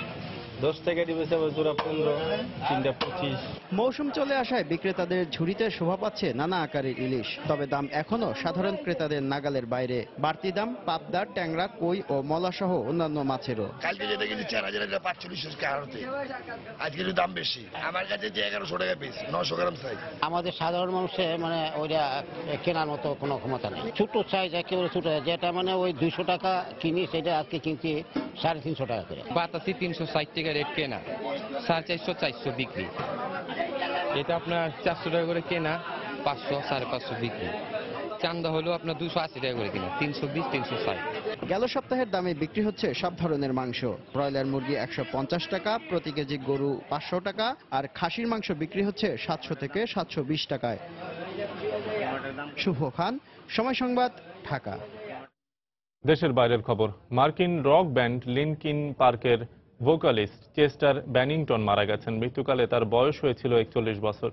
10 টাকা দিবেছে, জোড়া 15, 3টা 25। মৌসুম চলে আসায় বিক্রেতাদের ঝুড়িতে শোভা পাচ্ছে নানা আকারের ইলিশ। তবে দাম এখনো সাধারণ ক্রেতাদের নাগালের বাইরে। বাড়তি দাম পাবদা, ট্যাংরা, কই ও মলা সহ অন্যান্য মাছেরও। কালকে যেটা কিনি 4000 টাকা 45 টাকা হারতে, আজকে একটু দাম বেশি। আমার কাছে যে 1100 টাকা পিস, 900 গ্রাম চাই। আমাদের সাধারণ মানুষের মানে ওইটা কেনার মতো কোনো ক্ষমতা নেই। ছোট সাইজ, একেবারে ছোট, যেটা মানে ওই 200 টাকা কিনি সেটা আজকে কিনছি 350 টাকা করে। বাতাসি 360 টাকা রেট কেনা, 450 400 বিক্রি। এটা আপনার 400 টাকা করে কেনা, 500 550 বিক্রি। চান্দা হলো আপনার 280 টাকা করে কিনা, 320 360। গেল সপ্তাহের দামে বিক্রি হচ্ছে সব ধরনের মাংস। ব্রয়লার মুরগি 150 টাকা প্রতি কেজি, গরু 500 টাকা, আর খাসির মাংস বিক্রি হচ্ছে 700 থেকে 720 টাকায়। শুভ খান, সময় সংবাদ, ঢাকা। দেশের বাইরের খবর। মার্কিন রক ব্যান্ড লিনকিন পার্কের ভোকালিস্ট চেস্টার ব্যানিংটন মারা গেছেন। মৃত্যুকালে তার বয়স হয়েছিল 41 বছর।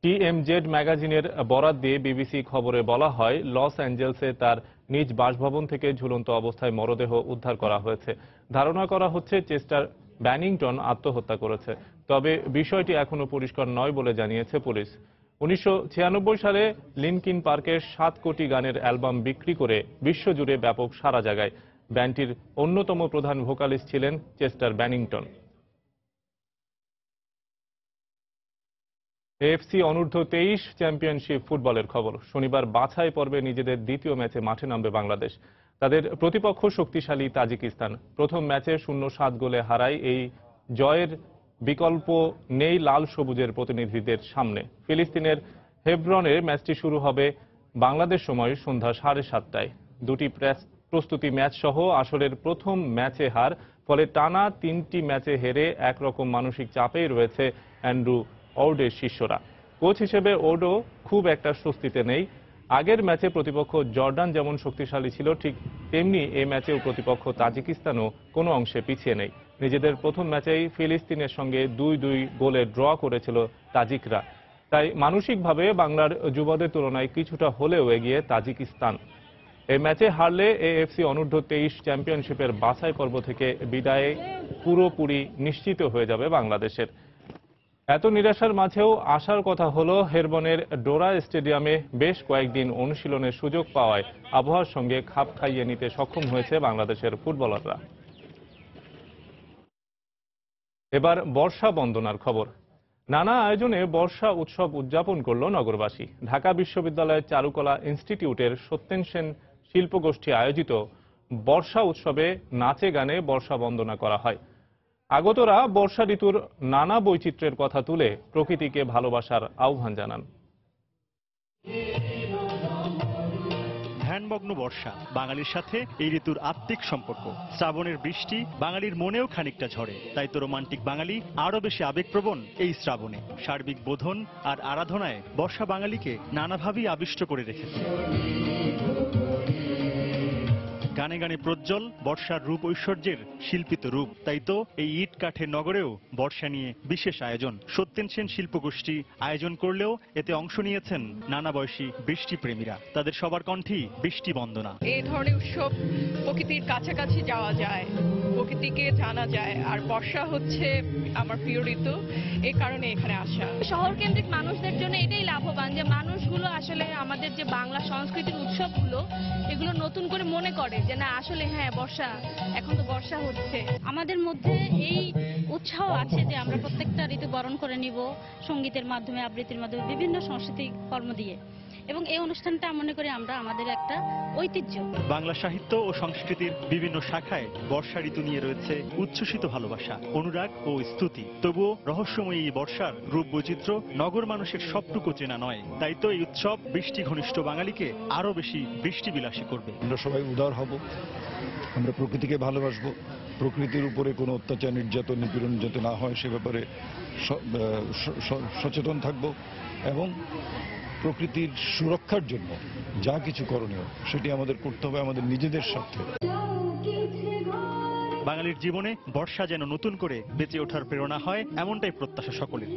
TMZ ম্যাগাজিনের বরাত দিয়ে BBC খবরে বলা হয়, লস অ্যাঞ্জেলসে তার নিজ বাসভবন থেকে ঝুলন্ত অবস্থায় মরদেহ উদ্ধার করা হয়েছে। ধারণা করা হচ্ছে চেস্টার ব্যানিংটন আত্মহত্যা করেছে, তবে বিষয়টি এখনো পরিষ্কার নয় বলে জানিয়েছে পুলিশ। 1996 সালে লিনকিন পার্কের 7 কোটি গানের অ্যালবাম বিক্রি করে বিশ্বজুড়ে ব্যাপক সাড়া জাগায়। ব্যান্ডটির অন্যতম প্রধান ভোকালিস্ট ছিলেন চেস্টার ব্যানিংটন। AFC অনূর্ধ্ব 23 চ্যাম্পিয়নশিপ ফুটবলের খবর। শনিবার বাছাই পর্বে নিজেদের দ্বিতীয় ম্যাচে মাঠে নামবে বাংলাদেশ। তাদের প্রতিপক্ষ শক্তিশালী তাজিকিস্তান। প্রথম ম্যাচে 0-7 গোলে হারায় এই জয়ের বিকল্প নেই লাল সবুজের প্রতিনিধিদের সামনে। ফিলিস্তিনের হেব্রনে ম্যাচটি শুরু হবে বাংলাদেশ সময় সন্ধ্যা 7:30টায়। দুটি প্রস্তুতি ম্যাচ সহ আসরের প্রথম ম্যাচে হার, ফলে টানা 3টি ম্যাচে হেরে একরকম মানসিক চাপেই রয়েছে অ্যান্ড্রু ওর্ডের শিষ্যরা। কোচ হিসেবে ওর্ডো খুব একটা স্বস্তিতে নেই। আগের ম্যাচে প্রতিপক্ষ জর্ডান যেমন শক্তিশালী ছিল, ঠিক তেমনি এই ম্যাচেও প্রতিপক্ষ তাজিকিস্তানও কোনো অংশে পিছিয়ে নেই। নিজেদের প্রথম ম্যাচেই ফিলিস্তিনের সঙ্গে 2-2 গোলে ড্র করেছিল তাজিকরা। তাই মানসিকভাবে বাংলার যুবদের তুলনায় কিছুটা হলেও এগিয়ে তাজিকিস্তান। এই ম্যাচে হারলে AFC অনূর্ধ্ব 23 চ্যাম্পিয়নশিপের বাছাই পর্ব থেকে বিদায়ে পুরোপুরি নিশ্চিত হয়ে যাবে বাংলাদেশের। এত নিরাশার মাঝেও আশার কথা হলো হেরবনের ডোরা স্টেডিয়ামে বেশ কয়েকদিন অনুশীলনের সুযোগ পাওয়ায় আবহাওয়ার সঙ্গে খাপ খাইয়ে নিতে সক্ষম হয়েছে বাংলাদেশের ফুটবলাররা। এবার বর্ষা বন্দনার খবর। নানা আয়োজনে বর্ষা উৎসব উদযাপন করল নগরবাসী। ঢাকা বিশ্ববিদ্যালয়ের চারুকলা ইনস্টিটিউটের সত্যেন সেন শিল্পগোষ্ঠী আয়োজিত বর্ষা উৎসবে নাচে গানে বর্ষা বন্দনা করা হয়। আগতরা বর্ষা ঋতুর নানা বৈচিত্র্যের কথা তুলে প্রকৃতিকে ভালোবাসার আহ্বান জানান। ধ্যানমগ্ন বর্ষা বাঙালির সাথে এই ঋতুর আত্মিক সম্পর্ক। শ্রাবণের বৃষ্টি বাঙালির মনেও খানিকটা ঝরে, তাই তো রোমান্টিক বাঙালি আরো বেশি আবেগপ্রবণ এই শ্রাবণে। সার্বিক বোধন আর আরাধনায় বর্ষা বাঙালিকে নানাভাবেই আবিষ্ট করে রেখেছে। গানে গানে প্রজ্জ্বল বর্ষার রূপ ঐশ্বর্যের শিল্পিত রূপ। তাই তো এই ইট কাঠের নগরেও বর্ষা নিয়ে বিশেষ আয়োজন। সত্যেন সেন শিল্পগোষ্ঠী আয়োজন করলেও এতে অংশ নিয়েছেন নানা বয়সী বৃষ্টিপ্রেমীরা। তাদের সবার কণ্ঠেই বৃষ্টি বন্দনা। এই ধরনের উৎসব প্রকৃতির কাছাকাছি যাওয়া যায়, প্রকৃতিকে জানা যায়, আর বর্ষা হচ্ছে আমার প্রিয় ঋতু, এই কারণে এখানে আসা। শহর কেন্দ্রিক মানুষদের জন্য এটাই লাভবান যে মানুষগুলো আসলে আমাদের যে বাংলা সংস্কৃতির উৎসবগুলো এগুলো নতুন করে মনে করে যে না আসলে হ্যাঁ বর্ষা, এখন তো বর্ষা হচ্ছে। আমাদের মধ্যে এই উৎসাহ আছে যে আমরা প্রত্যেকটা ঋতু বরণ করে নিব সঙ্গীতের মাধ্যমে, আবৃত্তির মাধ্যমে, বিভিন্ন সাংস্কৃতিক কর্ম দিয়ে, এবং এই অনুষ্ঠানটা মনে করি আমরা আমাদের একটা ঐতিহ্য। বাংলা সাহিত্য ও সংস্কৃতির বিভিন্ন শাখায় বর্ষা ঋতু নিয়ে রয়েছে উচ্ছ্বসিত ভালোবাসা, অনুরাগ ও স্তুতি। তবুও রহস্যময়ী এই বর্ষার রূপ বৈচিত্র্য নগর মানুষের সবটুকু চেনা নয়। তাই তো এই উৎসব বৃষ্টি ঘনিষ্ঠ বাঙালিকে আরো বেশি বৃষ্টিবিলাসী করবে। আমরা সবাই উদার হব, আমরা প্রকৃতিকে ভালোবাসবো, প্রকৃতির উপরে কোনো অত্যাচার, নির্যাতন, নিপীড়ন যাতে না হয় সে ব্যাপারে সচেতন থাকব, এবং প্রকৃতির সুরক্ষার জন্য যা কিছু করণীয় সেটি আমাদের করতে হবে আমাদের নিজেদের স্বার্থে। বাঙালির জীবনে বর্ষা যেন নতুন করে বেঁচে ওঠার প্রেরণা হয়, এমনটাই প্রত্যাশা সকলের।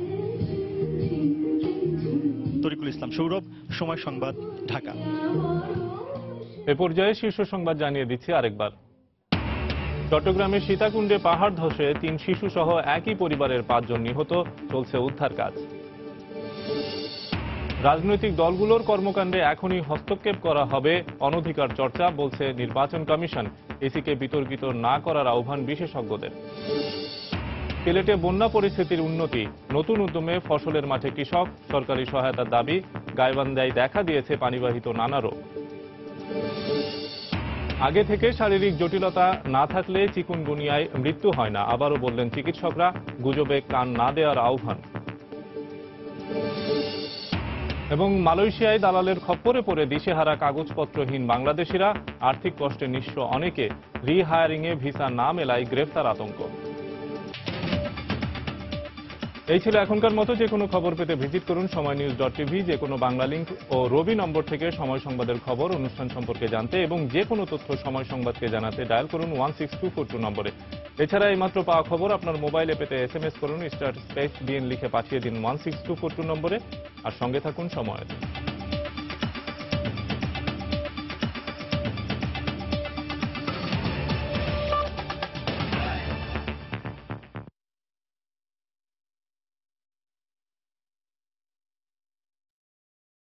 তরিকুল ইসলাম সৌরভ, সময় সংবাদ, ঢাকা। এ পর্যায়ে শীর্ষ সংবাদ জানিয়ে দিচ্ছি আরেকবার। চট্টগ্রামের সীতাকুণ্ডে পাহাড় ধসে 3 শিশু সহ একই পরিবারের 5 জন নিহত, চলছে উদ্ধার কাজ। রাজনৈতিক দলগুলোর কর্মকাণ্ডে এখনই হস্তক্ষেপ করা হবে, অনধিকার চর্চা বলছে নির্বাচন কমিশন। ইসিকে বিতর্কিত না করার আহ্বান বিশেষজ্ঞদের। সিলেটে বন্যা পরিস্থিতির উন্নতি, নতুন উদ্যমে ফসলের মাঠে কৃষক, সরকারি সহায়তার দাবি। গাইবান্ধায় দেখা দিয়েছে পানিবাহিত নানা রোগ। আগে থেকে শারীরিক জটিলতা না থাকলে চিকুনগুনিয়ায় মৃত্যু হয় না, আবারও বললেন চিকিৎসকরা। গুজবে কান না দেওয়ার আহ্বান। এবং মালয়েশিয়ায় দালালের খপ্পরে পড়ে দিশেহারা কাগজপত্রহীন বাংলাদেশিরা, আর্থিক কষ্টে নিঃস্ব অনেকে, রিহায়ারিংয়ে ভিসা না মেলায় গ্রেফতার আতঙ্ক। এই ছিল এখনকার মতো। যে কোনো খবর পেতে ভিজিট করুন সময়নিউজ.tv, যে কোনো বাংলা লিংক ও রবি নম্বর থেকে সময় সংবাদের খবর, অনুষ্ঠান সম্পর্কে জানতে এবং যে কোনো তথ্য সময় সংবাদকে জানাতে ডায়াল করুন 16242 নম্বরে। এছাড়া এইমাত্র পাওয়া খবর আপনার মোবাইলে পেতে SMS করুন *BN লিখে পাঠিয়ে দিন 16242 নম্বরে। আর সঙ্গে থাকুন সময়।